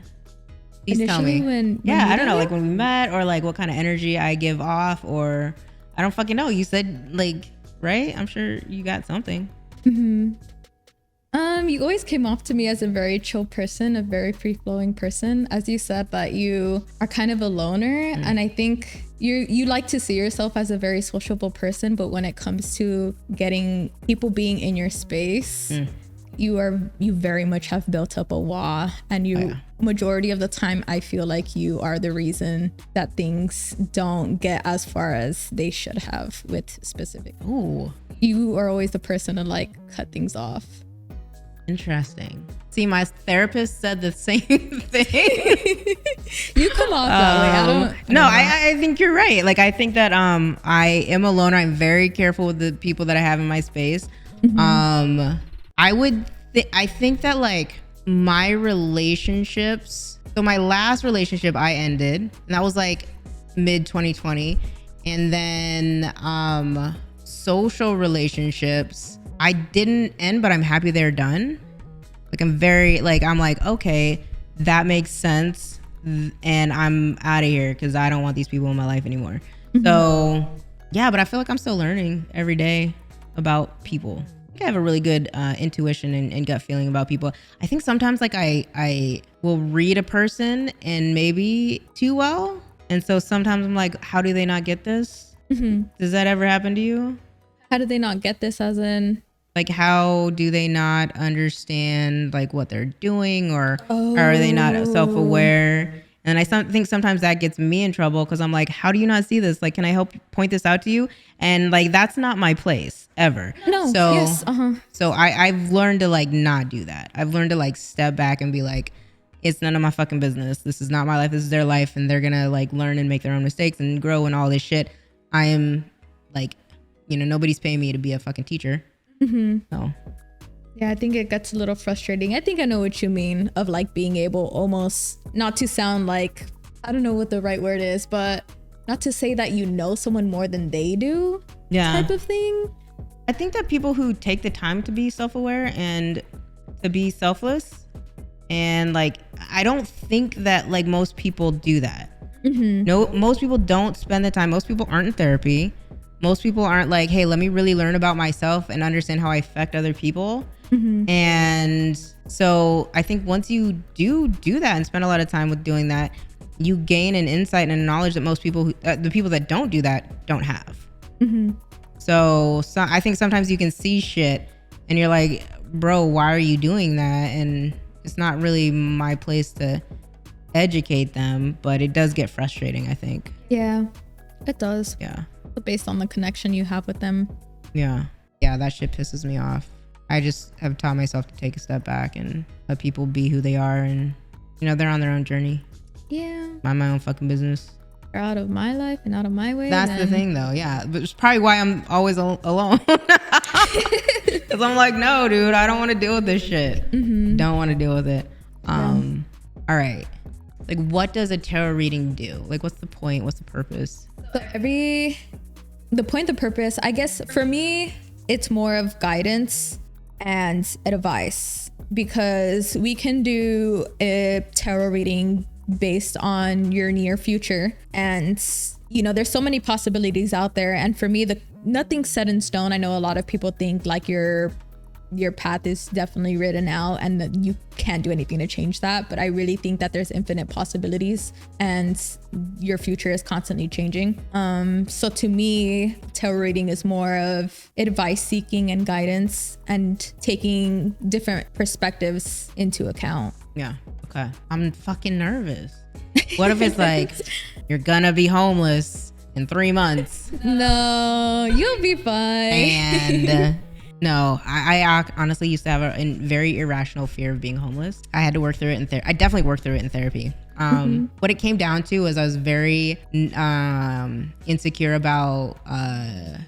Please tell me. I don't know, like when we met, or like what kind of energy I give off, or I don't fucking know. You said like, right? I'm sure you got something. You always came off to me as a very chill person, a very free-flowing person. As you said that you are kind of a loner, and I think you like to see yourself as a very sociable person, but when it comes to getting people being in your space, you very much have built up a wall, and majority of the time I feel like you are the reason that things don't get as far as they should have with specific. Ooh. You are always the person to like cut things off. Interesting. See, my therapist said the same thing. You come off that way. I think you're right. Like, I think that I am a loner. I'm very careful with the people that I have in my space. I think that like my relationships, so my last relationship I ended, and that was like mid 2020, and then social relationships I didn't end, but I'm happy they're done. Like, I'm like, okay, that makes sense, and I'm out of here because I don't want these people in my life anymore. So yeah, but I feel like I'm still learning every day about people. I have a really good intuition and gut feeling about people. I think sometimes like I will read a person and maybe too well, and so sometimes I'm like, how do they not get this? Does that ever happen to you? How do they not get this, as in? Like, how do they not understand like what they're doing, or are they not self-aware? And I think sometimes that gets me in trouble because I'm like, how do you not see this? Like, can I help point this out to you? And like, that's not my place ever. No. So, yes. So I've learned to like not do that. I've learned to like step back and be like, it's none of my fucking business. This is not my life. This is their life, and they're gonna like learn and make their own mistakes and grow and all this shit. I am like, nobody's paying me to be a fucking teacher. So yeah, I think it gets a little frustrating. I think I know what you mean, of like being able almost not to sound like, I don't know what the right word is, but not to say that you know someone more than they do, type of thing. I think that people who take the time to be self-aware and to be selfless, and like, I don't think that like most people do that. No, most people don't spend the time. Most people aren't in therapy. Most people aren't like, hey, let me really learn about myself and understand how I affect other people. And so I think once you do that and spend a lot of time with doing that, you gain an insight and a knowledge that most people, the people that don't do that, don't have. So I think sometimes you can see shit and you're like, bro, why are you doing that? And it's not really my place to educate them, but it does get frustrating, I think. Yeah, it does. Yeah. Based on the connection you have with them. Yeah, that shit pisses me off. I just have taught myself to take a step back and let people be who they are, and they're on their own journey. Yeah. Mind my own fucking business. You're out of my life and out of my way. That's the thing though. Yeah. But it's probably why I'm always alone. Because I'm like, no, dude, I don't want to deal with this shit. Don't want to deal with it. All right. Like, what does a tarot reading do? Like, what's the point? What's the purpose? So the point, the purpose, I guess for me, it's more of guidance and advice, because we can do a tarot reading based on your near future. And, you know, there's so many possibilities out there. And for me, nothing's set in stone. I know a lot of people think like your path is definitely written out and that you can't do anything to change that. But I really think that there's infinite possibilities and your future is constantly changing. So to me, tarot reading is more of advice seeking and guidance and taking different perspectives into account. Yeah. Okay. I'm fucking nervous. What if it's like, you're gonna be homeless in 3 months? No, you'll be fine. And no, I honestly used to have a very irrational fear of being homeless. I had to work through it in therapy. I definitely worked through it in therapy. What it came down to was I was very insecure about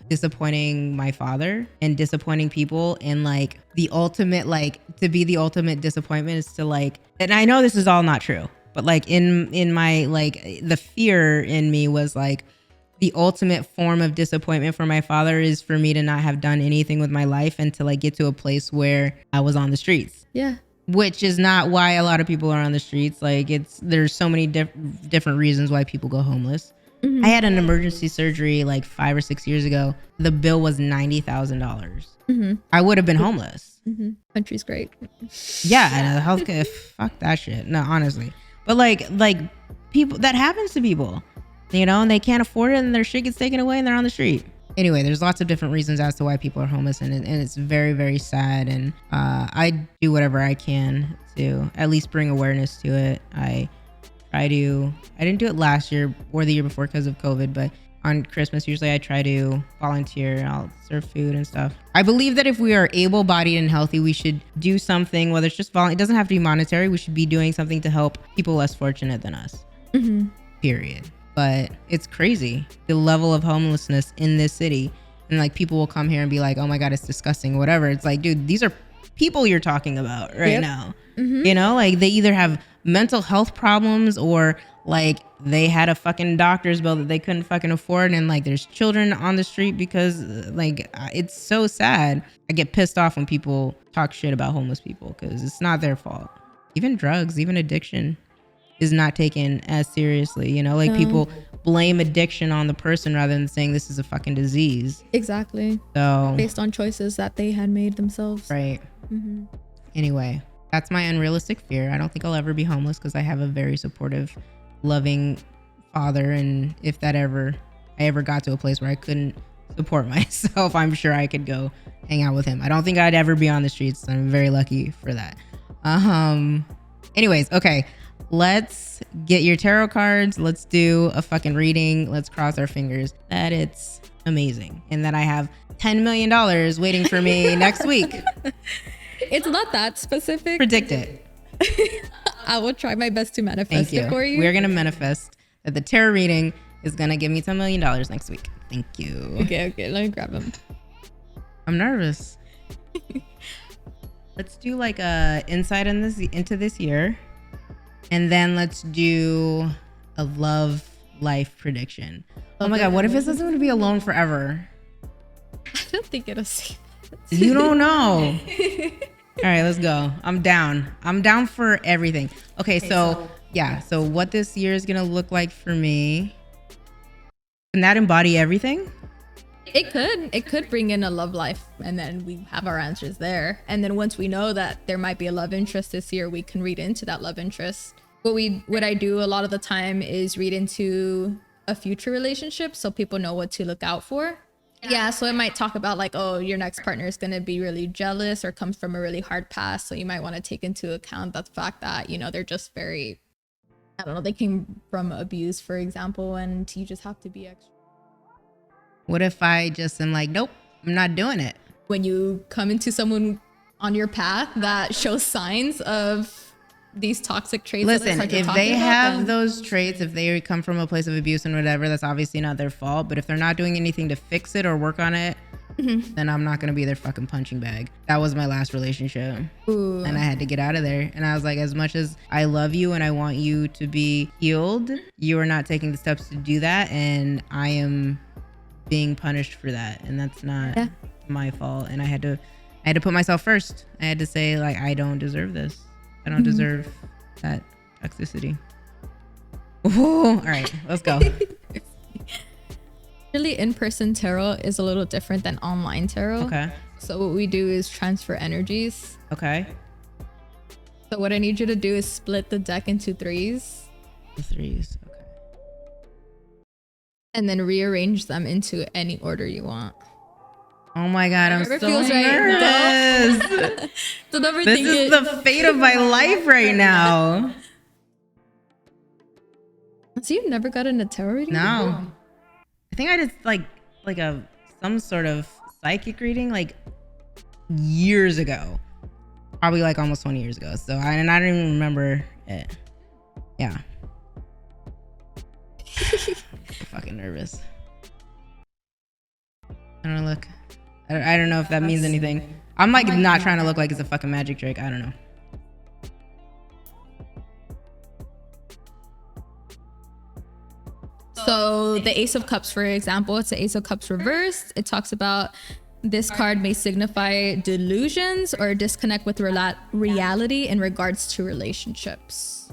disappointing my father and disappointing people, and like the ultimate, like to be the ultimate disappointment is to like, and I know this is all not true, but like in my, like the fear in me was like, the ultimate form of disappointment for my father is for me to not have done anything with my life and to like get to a place where I was on the streets. Yeah. Which is not why a lot of people are on the streets. Like there's so many different reasons why people go homeless. I had an emergency surgery like 5 or 6 years ago. The bill was $90,000. I would have been homeless. Country's great. Yeah, and healthcare, fuck that shit. No, honestly. But like people, that happens to people. You know, and they can't afford it and their shit gets taken away and they're on the street. Anyway, there's lots of different reasons as to why people are homeless, and it's very, very sad. And I do whatever I can to at least bring awareness to it. I didn't do it last year or the year before because of COVID, but on Christmas, usually I try to volunteer. I'll serve food and stuff. I believe that if we are able-bodied and healthy, we should do something, whether it's just it doesn't have to be monetary. We should be doing something to help people less fortunate than us. Period. But it's crazy, the level of homelessness in this city. And like people will come here and be like, oh my God, it's disgusting, whatever. It's like, dude, these are people you're talking about right now. You know, like they either have mental health problems or like they had a fucking doctor's bill that they couldn't fucking afford. And like there's children on the street because like it's so sad. I get pissed off when people talk shit about homeless people because it's not their fault. Even drugs, even addiction is not taken as seriously, you know, like people blame addiction on the person rather than saying this is a fucking disease. Exactly. So based on choices that they had made themselves. Right. Anyway, that's my unrealistic fear. I don't think I'll ever be homeless because I have a very supportive, loving father. And if I ever got to a place where I couldn't support myself, I'm sure I could go hang out with him. I don't think I'd ever be on the streets. I'm very lucky for that. Anyways, okay. Let's get your tarot cards. Let's do a fucking reading. Let's cross our fingers that it's amazing and that I have $10 million waiting for me next week. It's not that specific. Predict it. I will try my best to manifest it for you. We're going to manifest that the tarot reading is going to give me $10 million next week. Thank you. Okay. Let me grab them. I'm nervous. Let's do like a insight into this year. And then let's do a love life prediction. Oh my God, what if this is going to be alone forever? I don't think it'll say that. You don't know. All right, let's go. I'm down. I'm down for everything. Okay, so what this year is going to look like for me. Can that embody everything? It could bring in a love life, and then we have our answers there. And then once we know that there might be a love interest this year, we can read into that love interest. What I do a lot of the time is read into a future relationship so people know what to look out for. Yeah, so it might talk about like, oh, your next partner is going to be really jealous or comes from a really hard past. So you might want to take into account the fact that, you know, they're just very, I don't know, they came from abuse, for example, and you just have to be extra. What if I just am like, nope, I'm not doing it? When you come into someone on your path that shows signs of these toxic traits. Listen, if they have those traits, if they come from a place of abuse and whatever, that's obviously not their fault. But if they're not doing anything to fix it or work on it, then I'm not gonna be their fucking punching bag. That was my last relationship. Ooh. And I had to get out of there. And I was like, as much as I love you and I want you to be healed, you are not taking the steps to do that, and I am being punished for that, and that's not my fault. And I had to put myself first. I had to say, like, I don't deserve this. I don't deserve that toxicity. Ooh, all right, let's go. Really, in-person tarot is a little different than online tarot. Okay. So what we do is transfer energies. Okay. So what I need you to do is split the deck into threes. The threes, okay. And then rearrange them into any order you want. Oh my God, I'm so nervous. Right. Don't overthink this is the fate of my life right now. So you've never gotten a tarot reading? No. Before? I think I did like some sort of psychic reading like years ago, probably like almost 20 years ago. So I don't even remember it. Yeah. I'm so fucking nervous. I don't know, look. I don't know if that means anything. I'm like not trying to look like it's a fucking magic trick. I don't know. So the Ace of Cups, for example, it's the Ace of Cups reversed. It talks about this card may signify delusions or disconnect with reality in regards to relationships.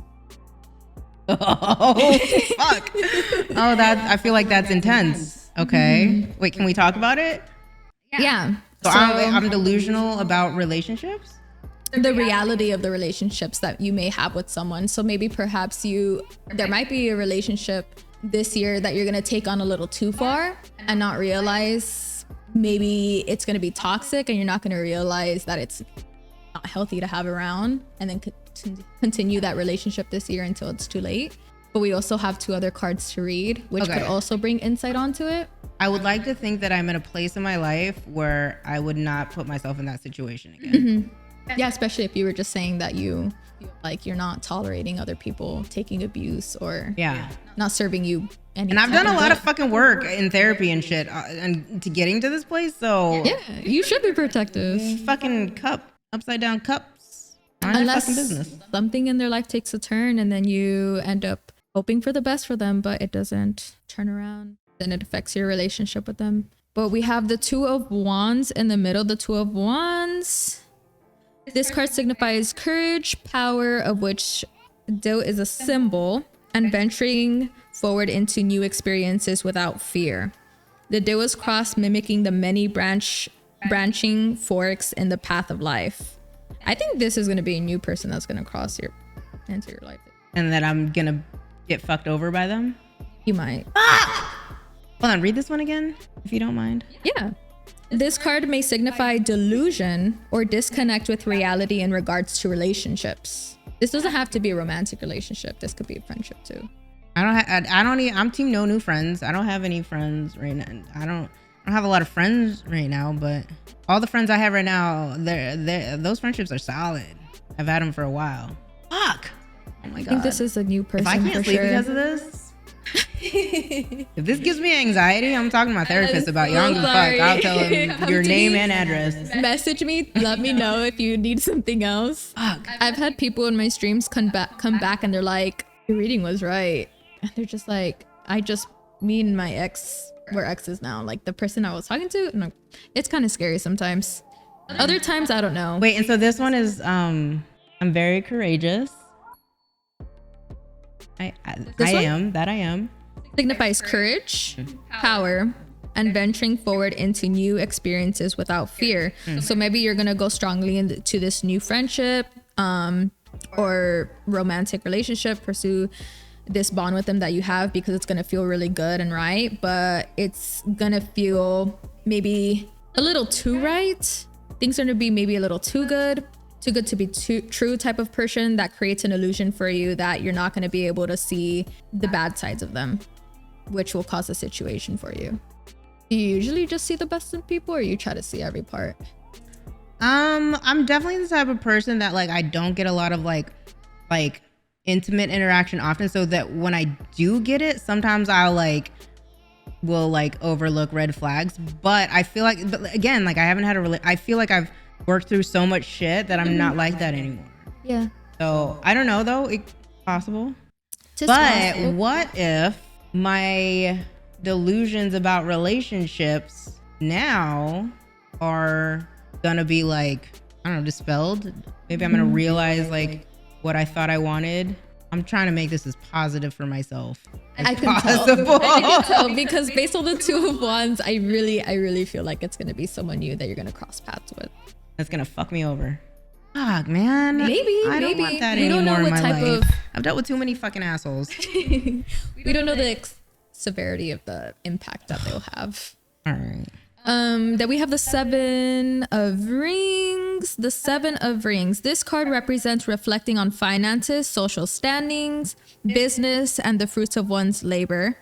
Oh, fuck. Oh, I feel like that's intense. Okay. Wait, can we talk about it? Yeah. So I'm delusional about relationships? The reality of the relationships that you may have with someone. So maybe perhaps there might be a relationship this year that you're going to take on a little too far and not realize maybe it's going to be toxic, and you're not going to realize that it's not healthy to have around, and then continue that relationship this year until it's too late. But we also have 2 other cards to read, which could also bring insight onto it. I would like to think that I'm in a place in my life where I would not put myself in that situation again. Yeah, especially if you were just saying that you feel like you're not tolerating other people taking abuse or not serving you any. And I've done a lot of fucking work in therapy and shit and to getting to this place. So yeah, you should be protective. Fucking upside down cups. Unless fucking business. Something in their life takes a turn and then you end up hoping for the best for them, but it doesn't turn around. Then it affects your relationship with them. But we have the 2 of Wands in the middle. The 2 of Wands. This card signifies courage, power, of which Do is a symbol, and venturing forward into new experiences without fear. The Do is crossed, mimicking the many branching forks in the path of life. I think this is going to be a new person that's going to cross into your life. And that I'm going to get fucked over by them? You might. Hold on, read this one again, if you don't mind. Yeah. This card may signify delusion or disconnect with reality in regards to relationships. This doesn't have to be a romantic relationship. This could be a friendship too. I'm team no new friends. I don't have any friends right now. I don't have a lot of friends right now, but all the friends I have right now, those friendships are solid. I've had them for a while. Fuck. Oh my God. I think this is a new person. If I can't sleep because of this, if this gives me anxiety, I'm talking to my therapist about it. I don't give a fuck. I'll tell him your name and address. Message me. Let me know if you need something else. Fuck. I've had people in my streams come back and they're like, your reading was right. And they're just like, me and my ex, we're exes now. Like the person I was talking to, and it's kind of scary sometimes. Other times, I don't know. Wait, and so this one is, I'm very courageous. I am. Signifies courage, power, and venturing forward into new experiences without fear. So maybe you're gonna go strongly into this new friendship, or romantic relationship, pursue this bond with them that you have because it's gonna feel really good and right, but it's gonna feel maybe a little too right. Things are gonna be maybe a little too good to be too true type of person that creates an illusion for you that you're not going to be able to see the bad sides of them, which will cause a situation for you. Do you usually just see the best in people, or you try to see every part? I'm definitely the type of person that like I don't get a lot of like like intimate interaction often, so that when I do get it, sometimes I'll like will like overlook red flags. But I feel like, but again, like I haven't had I feel like I've worked through so much shit that I'm not like that anymore. Yeah. So I don't know though, it's possible. Just But possible. what if my delusions about relationships now are gonna be like, I don't know, dispelled? Maybe I'm gonna realize like what I thought I wanted. I'm trying to make this as positive for myself as I can possible. tell. I can tell because based on the 2 of Wands, I really feel like it's gonna be someone new that you're gonna cross paths with. That's gonna fuck me over. Fuck, man. Maybe. I don't want that We anymore don't know in what my type life. of. I've dealt with too many fucking assholes. We don't know the severity of the impact that they'll have. All right. Then we have the 7 of Rings. The 7 of Rings. This card represents reflecting on finances, social standings, business, and the fruits of one's labor.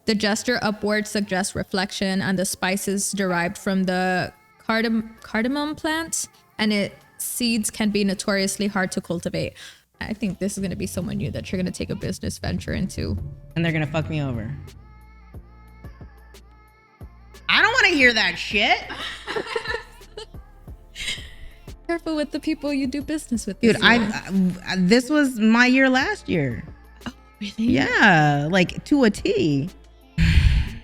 The gesture upward suggests reflection and the spices derived from the cardamom plant, and its seeds can be notoriously hard to cultivate. I think this is going to be someone new that you're going to take a business venture into. And they're gonna fuck me over. I don't want to hear that shit. Careful with the people you do business with. Dude, this was my year last year. Really? Yeah, like to a T.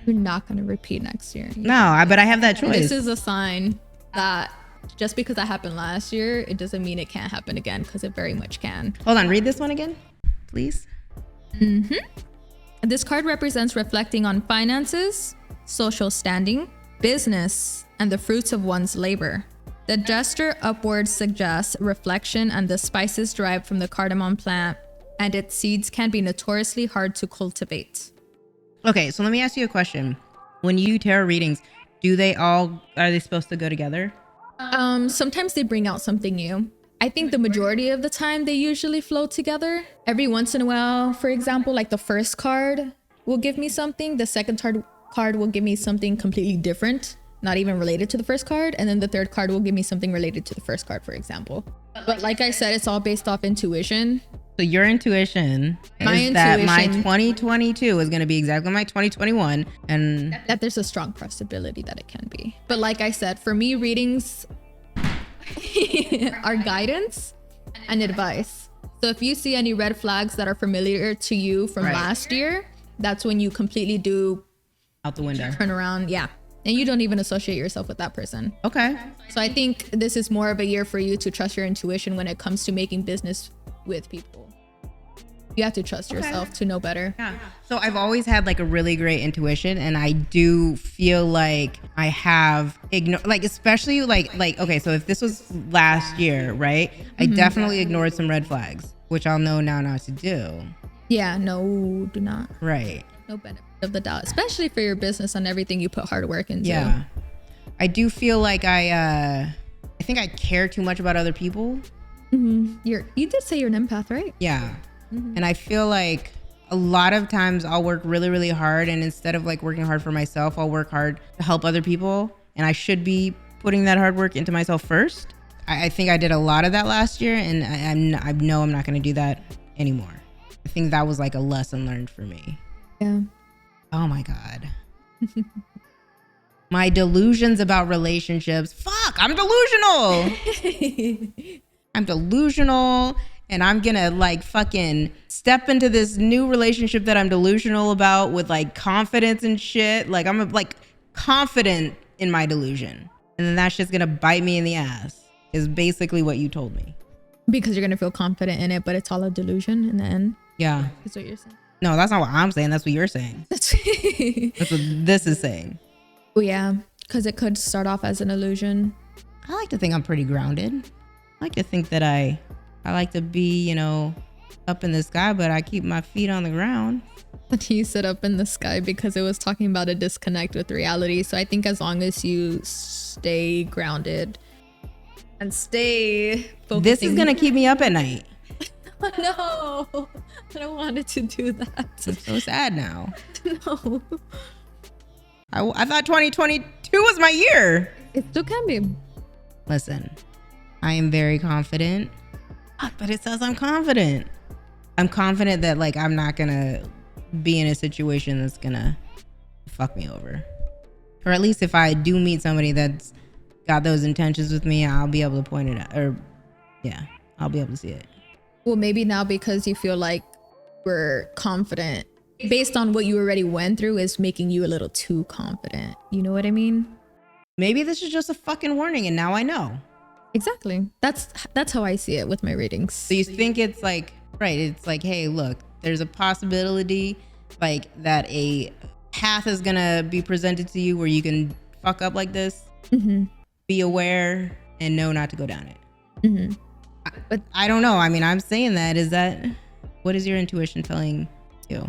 You're not going to repeat next year. No, but I have that choice. This is a sign that just because that happened last year, it doesn't mean it can't happen again, because it very much can. Hold on, read this one again, please. This card represents reflecting on finances, social standing, business, and the fruits of one's labor. The gesture upward suggests reflection and the spices derived from the cardamom plant, and its seeds can be notoriously hard to cultivate. Okay, so let me ask you a question. When you do tarot readings, are they supposed to go together? Sometimes they bring out something new. I think the majority of the time they usually flow together. Every once in a while, for example, like the first card will give me something. The second card will give me something completely different, not even related to the first card. And then the third card will give me something related to the first card, for example. But like I said, it's all based off intuition. So your intuition is that my 2022 is going to be exactly my 2021, and that there's a strong possibility that it can be. But like I said, for me, readings are guidance and advice. So if you see any red flags that are familiar to you from last year, that's when you completely do out the window, turn around. Yeah. And you don't even associate yourself with that person. Okay. So I think this is more of a year for you to trust your intuition when it comes to making business with people. You have to trust yourself to know better. Yeah. So I've always had like a really great intuition, and I do feel like I have especially like okay, so if this was last year, right? I definitely ignored some red flags, which I'll know now not to do. Yeah, no, do not. Right. No benefit of the doubt, especially for your business and everything you put hard work into. Yeah. I do feel like I think I care too much about other people. You did say you're an empath, right? Yeah. And I feel like a lot of times I'll work really, really hard, and instead of like working hard for myself, I'll work hard to help other people, and I should be putting that hard work into myself first. I think I did a lot of that last year, and I know I'm not going to do that anymore. I think that was like a lesson learned for me. Yeah. Oh my God. My delusions about relationships. Fuck, I'm delusional. I'm delusional. And I'm gonna like fucking step into this new relationship that I'm delusional about with like confidence and shit. Like I'm like confident in my delusion. And then that's just gonna bite me in the ass is basically what you told me. Because you're gonna feel confident in it, but it's all a delusion in the end. Yeah. That's what you're saying. No, that's not what I'm saying. That's what you're saying. That's what this is saying. Well, yeah, because it could start off as an illusion. I like to think I'm pretty grounded. I like to think that I like to be, you know, up in the sky, but I keep my feet on the ground. But you said up in the sky because it was talking about a disconnect with reality. So I think as long as you stay grounded and stay focusing. This is going to keep me up at night. No, I don't want it to do that. I'm so sad now. No. I thought 2022 was my year. It still can be. Listen, I am very confident, but it says I'm confident. I'm confident that like I'm not gonna be in a situation that's gonna fuck me over. Or at least if I do meet somebody that's got those intentions with me, I'll be able to point it out. Or yeah, I'll be able to see it. Well, maybe now because you feel like we're confident based on what you already went through is making you a little too confident. You know what I mean? Maybe this is just a fucking warning and now I know. Exactly. That's how I see it with my readings. So you think it's like, right, it's like, hey, look, there's a possibility like that a path is gonna be presented to you where you can fuck up like this. Mm-hmm. Be aware and know not to go down it. Mm-hmm. But I don't know. I mean, I'm saying that, what is your intuition telling you?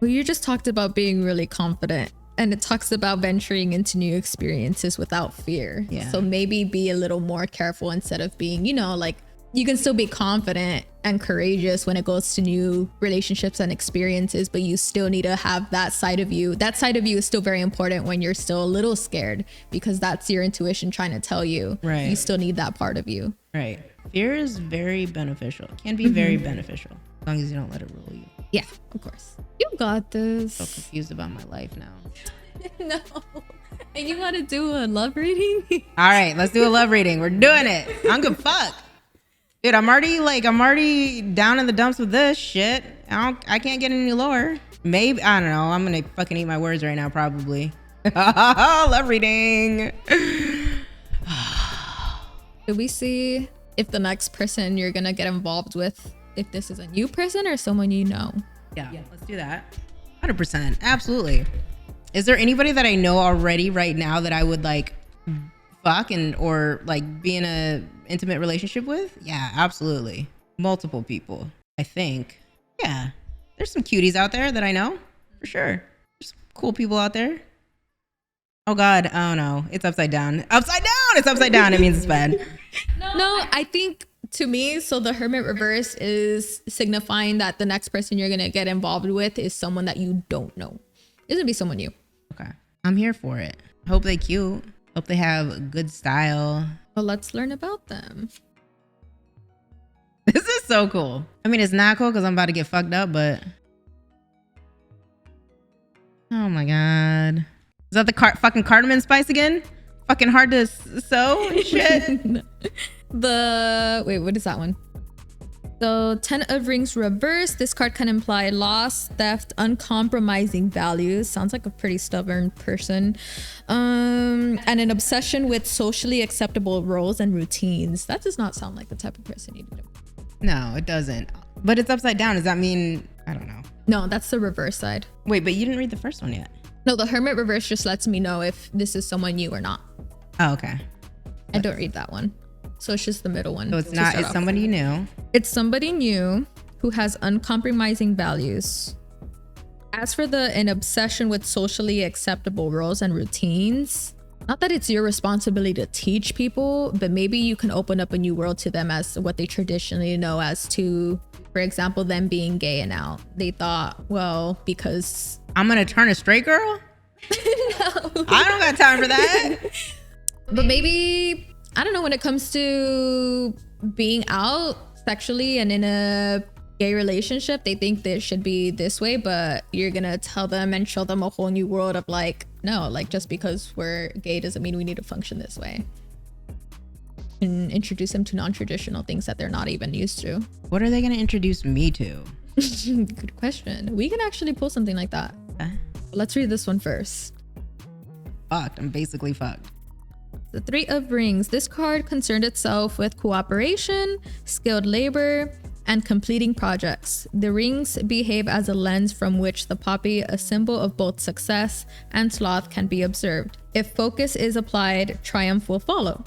Well, you just talked about being really confident. And it talks about venturing into new experiences without fear. Yeah. So maybe be a little more careful instead of being, like you can still be confident and courageous when it goes to new relationships and experiences, but you still need to have that side of you. That side of you is still very important when you're still a little scared because that's your intuition trying to tell you. Right. You still need that part of you. Right. Fear is very beneficial. It can be very beneficial as long as you don't let it rule you. Yeah, of course. You got this. I'm so confused about my life now. No. And you want to do a love reading? All right, let's do a love reading. We're doing it. I'm good. Fuck. Dude, I'm already down in the dumps with this shit. I can't get any lower. Maybe, I don't know. I'm going to fucking eat my words right now, probably. Love reading. Do we see if the next person you're going to get involved with, if this is a new person or someone you know? Yeah, let's do that. 100%. Absolutely. Is there anybody that I know already right now that I would like fuck or like be in a intimate relationship with? Yeah, absolutely. Multiple people, I think. Yeah. There's some cuties out there that I know for sure. There's cool people out there. Oh God. Oh no. It's upside down. Upside down. It's upside down. It means it's bad. No, I think to me, so the Hermit reverse is signifying that the next person you're going to get involved with is someone that you don't know. It's going to be someone new. Okay. I'm here for it. Hope they cute. Hope they have good style. Well, let's learn about them. This is so cool. I mean, it's not cool because I'm about to get fucked up, but... Oh my God. Is that the fucking cardamom spice again? Fucking hard to sew and shit. Wait, what is that one? So 10 of Rings reverse. This card can imply loss, theft, uncompromising values. Sounds like a pretty stubborn person. And an obsession with socially acceptable roles and routines. That does not sound like the type of person you need. No, it doesn't. But it's upside down. Does that mean, I don't know. No, that's the reverse side. Wait, but you didn't read the first one yet. No, the Hermit reverse just lets me know if this is someone new or not. Oh, okay. I don't read that one. So it's just the middle one. So it's somebody you knew. It's somebody new who has uncompromising values. As for an obsession with socially acceptable roles and routines, not that it's your responsibility to teach people, but maybe you can open up a new world to them as what they traditionally know as to, for example, them being gay and out. They thought, well, because... I'm going to turn a straight girl? No. I don't got time for that. But maybe... I don't know, when it comes to being out sexually and in a gay relationship, they think that it should be this way, but you're gonna tell them and show them a whole new world of like, no, like just because we're gay doesn't mean we need to function this way. And introduce them to non-traditional things that they're not even used to. What are they gonna introduce me to? Good question. We can actually pull something like that. Let's read this one first. Fucked. I'm basically fucked. The 3 of Rings. This card concerned itself with cooperation, skilled labor, and completing projects. The rings behave as a lens from which the poppy, a symbol of both success and sloth, can be observed. If focus is applied, triumph will follow.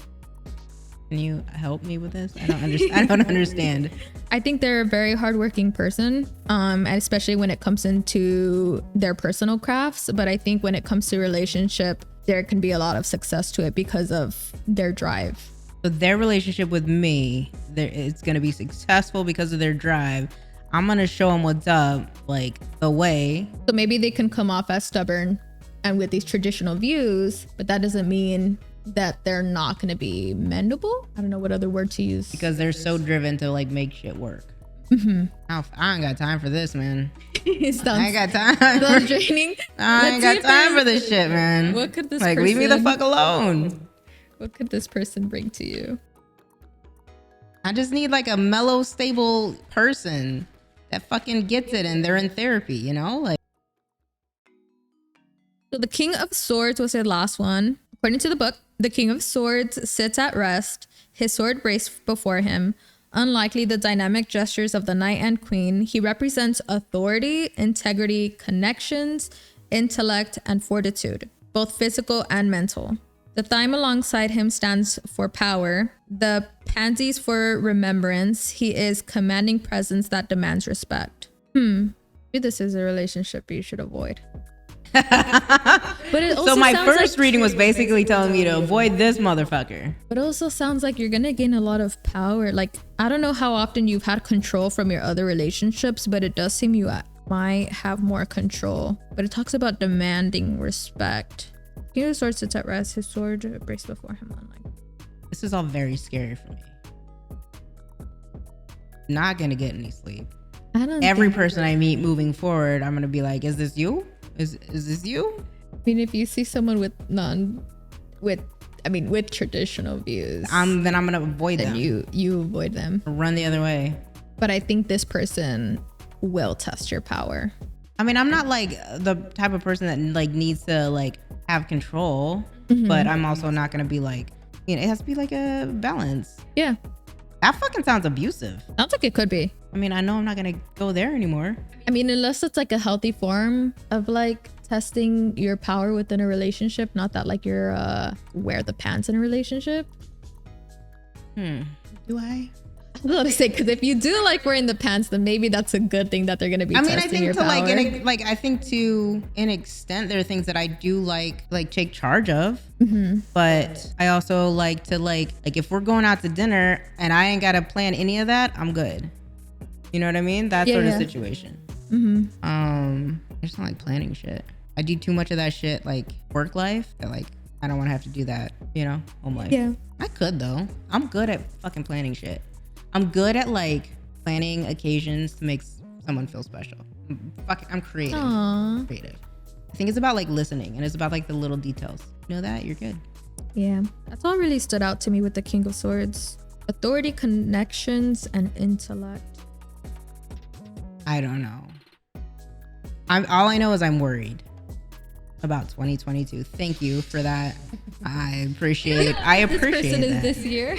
Can you help me with this? I don't understand. I think they're a very hardworking person, and especially when it comes into their personal crafts. But I think when it comes to relationship, there can be a lot of success to it because of their drive. So their relationship with me, it's going to be successful because of their drive. I'm going to show them what's up, like the way. So maybe they can come off as stubborn and with these traditional views, but that doesn't mean that they're not going to be mendable. I don't know what other word to use. Because they're so driven to like make shit work. I ain't got time for this, man. It I ain't got time. sounds draining. I ain't got time for this shit, man. What could this like, leave me the fuck alone. What could this person bring to you? I just need like a mellow, stable person that fucking gets it and they're in therapy, you know? Like, so the King of Swords was the last one. According to the book, the King of Swords sits at rest, his sword braced before him. Unlikely the dynamic gestures of the knight and queen, he represents authority, integrity, connections, intellect, and fortitude, both physical and mental. The thyme alongside him stands for power. The pansies for remembrance. He is commanding presence that demands respect. Maybe this is a relationship you should avoid. But it also so my sounds first reading was basically telling me to avoid this motherfucker. But it also sounds like you're gonna gain a lot of power. Like, I don't know how often you've had control from your other relationships, but it does seem you might have more control. But it talks about demanding respect. King of Swords sits at rest, his sword braced before him. This is all very scary for me. Not gonna get any sleep. Every person I meet moving forward, I'm gonna be like, is this you? Is this you? I mean, if you see someone with traditional views, then I'm gonna avoid them. You avoid them. Run the other way. But I think this person will test your power. I mean, I'm not like the type of person that like needs to like have control, but I'm also not gonna be like, you know, it has to be like a balance. Yeah. That fucking sounds abusive. Sounds like it could be. I mean, I know I'm not gonna go there anymore. I mean, unless it's like a healthy form of like testing your power within a relationship, not that like you're wear the pants in a relationship. Do I? I was gonna say, because if you do like wearing the pants, then maybe that's a good thing that they're gonna be testing your power. I think to an extent there are things that I do like take charge of, but I also like to like if we're going out to dinner and I ain't gotta plan any of that, I'm good. You know what I mean? That sort of situation. I just don't like planning shit. I do too much of that shit like work life that like I don't want to have to do that, you know, home life. Yeah, I could though. I'm good at fucking planning shit. I'm good at like planning occasions to make someone feel special. I'm creative. Aww. Creative. I think it's about like listening and it's about like the little details. You know that? You're good. Yeah. That's all really stood out to me with the King of Swords. Authority, connections, and intellect. I don't know. All I know is I'm worried about 2022. Thank you for that. I appreciate this person is this year.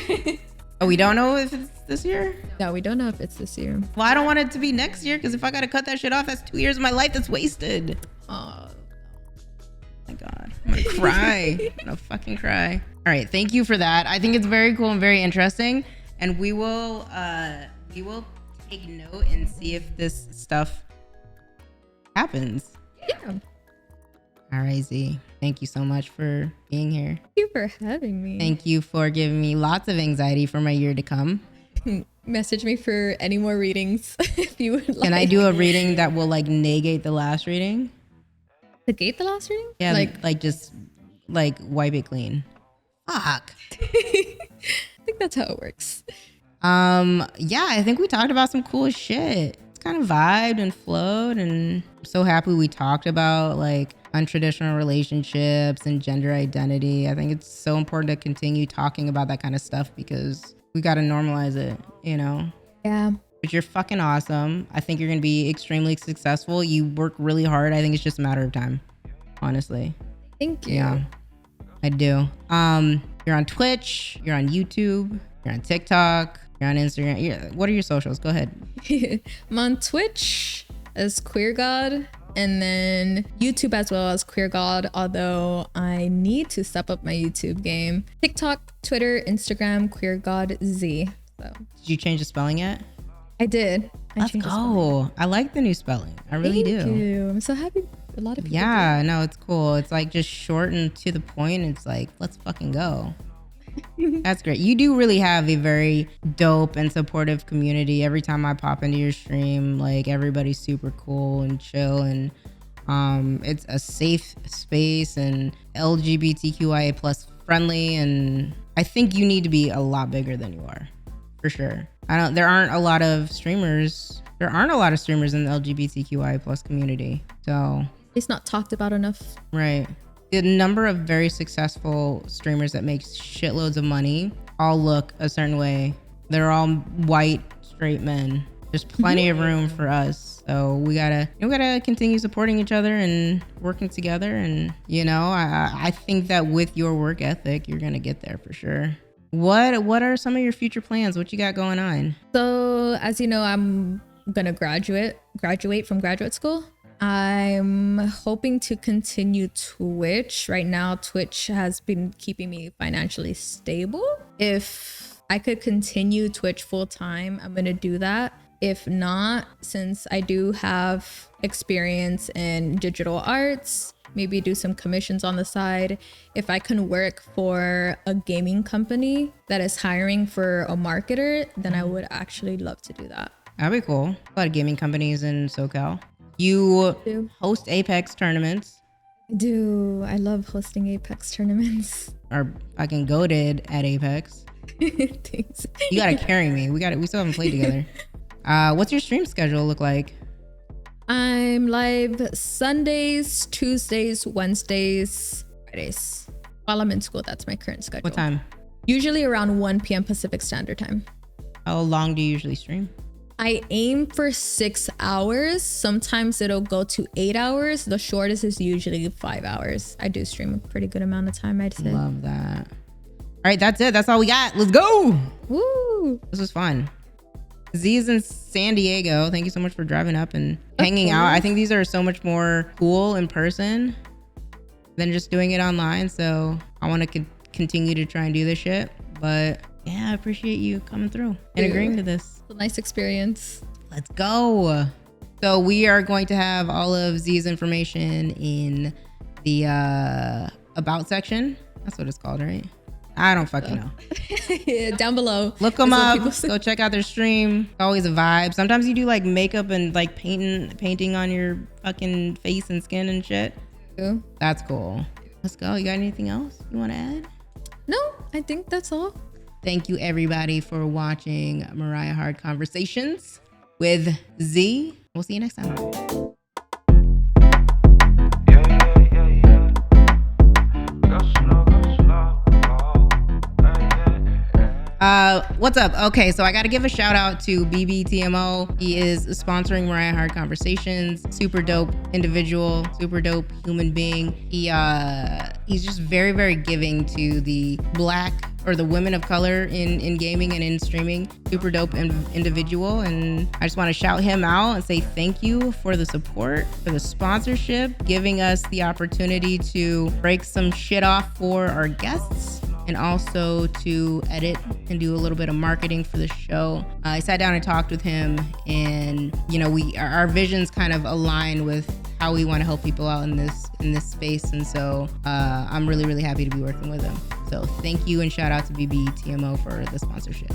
Oh, we don't know if it's this year? No, we don't know if it's this year. Well, I don't want it to be next year because if I got to cut that shit off, that's 2 years of my life that's wasted. Oh my God. I'm going to cry. I'm going to fucking cry. All right. Thank you for that. I think it's very cool and very interesting. And we will take note and see if this stuff happens. Yeah. All right, Z. Thank you so much for being here. Thank you for having me. Thank you for giving me lots of anxiety for my year to come. Message me for any more readings if you would like. Can I do a reading that will like negate the last reading? Negate the last reading? Yeah, like just like wipe it clean. Fuck. I think that's how it works. Yeah, I think we talked about some cool shit. It's kind of vibed and flowed, and I'm so happy we talked about like untraditional relationships and gender identity. I think it's so important to continue talking about that kind of stuff because we got to normalize it, you know? Yeah. But you're fucking awesome. I think you're going to be extremely successful. You work really hard. I think it's just a matter of time, honestly. Thank you. Yeah, I do. You're on Twitch, you're on YouTube, you're on TikTok, you're on Instagram. What are your socials? Go ahead. I'm on Twitch as Queer God, and then YouTube as well as Queer God, although I need to step up my YouTube game. TikTok, Twitter, Instagram, Queer God Z. So did you change the spelling yet? I did. Let's go. I like the new spelling. I really do. Thank you. I'm so happy a lot of people do. No, it's cool. It's like just short and to the point. It's like, let's fucking go. That's great. You do really have a very dope and supportive community. Every time I pop into your stream, like everybody's super cool and chill, and it's a safe space and LGBTQIA plus friendly, and I think you need to be a lot bigger than you are, for sure. There aren't a lot of streamers in the LGBTQIA plus community. So it's not talked about enough. Right. The number of very successful streamers that make shitloads of money all look a certain way. They're all white, straight men. There's plenty of room for us. So we gotta continue supporting each other and working together. And, I think that with your work ethic, you're gonna get there for sure. What are some of your future plans? What you got going on? So, as you know, I'm gonna graduate from graduate school. I'm hoping to continue Twitch. Right now, Twitch has been keeping me financially stable. If I could continue Twitch full time, I'm gonna do that. If not, since I do have experience in digital arts, maybe do some commissions on the side. If I can work for a gaming company that is hiring for a marketer, then I would actually love to do that. That'd be cool. A lot of gaming companies in SoCal. You host Apex tournaments. I do. I love hosting Apex tournaments. Are fucking goated at Apex. Thanks. You gotta carry me. We still haven't played together. What's your stream schedule look like? I'm live Sundays, Tuesdays, Wednesdays, Fridays. While I'm in school, that's my current schedule. What time? Usually around 1 p.m. Pacific Standard Time. How long do you usually stream? I aim for 6 hours. Sometimes it'll go to 8 hours. The shortest is usually 5 hours. I do stream a pretty good amount of time, I'd say. Love that. All right, that's it. That's all we got. Let's go. Woo! This was fun. Z is in San Diego. Thank you so much for driving up and hanging out. I think these are so much more cool in person than just doing it online. So I want to continue to try and do this shit. But yeah, I appreciate you coming through and agreeing to this. It's a nice experience. Let's go. So we are going to have all of Z's information in the about section. That's what it's called, right? I don't fucking know. Yeah, down below. Look them up. Go check out their stream. It's always a vibe. Sometimes you do like makeup and like painting on your fucking face and skin and shit. Yeah. That's cool. Let's go. You got anything else you want to add? No, I think that's all. Thank you everybody for watching Mariah Hard Conversations with Z. We'll see you next time. What's up? Okay, so I got to give a shout out to BBTMO. He is sponsoring Mariah Hard Conversations. Super dope individual, super dope human being. He's just very, very giving to the Black or the women of color in gaming and in streaming. Super dope individual, and I just want to shout him out and say thank you for the support, for the sponsorship, giving us the opportunity to break some shit off for our guests, and also to edit and do a little bit of marketing for the show. I sat down and talked with him, and our visions kind of align with how we want to help people out in this space, and so I'm really, really happy to be working with him. So thank you and shout out to BBTMO for the sponsorship.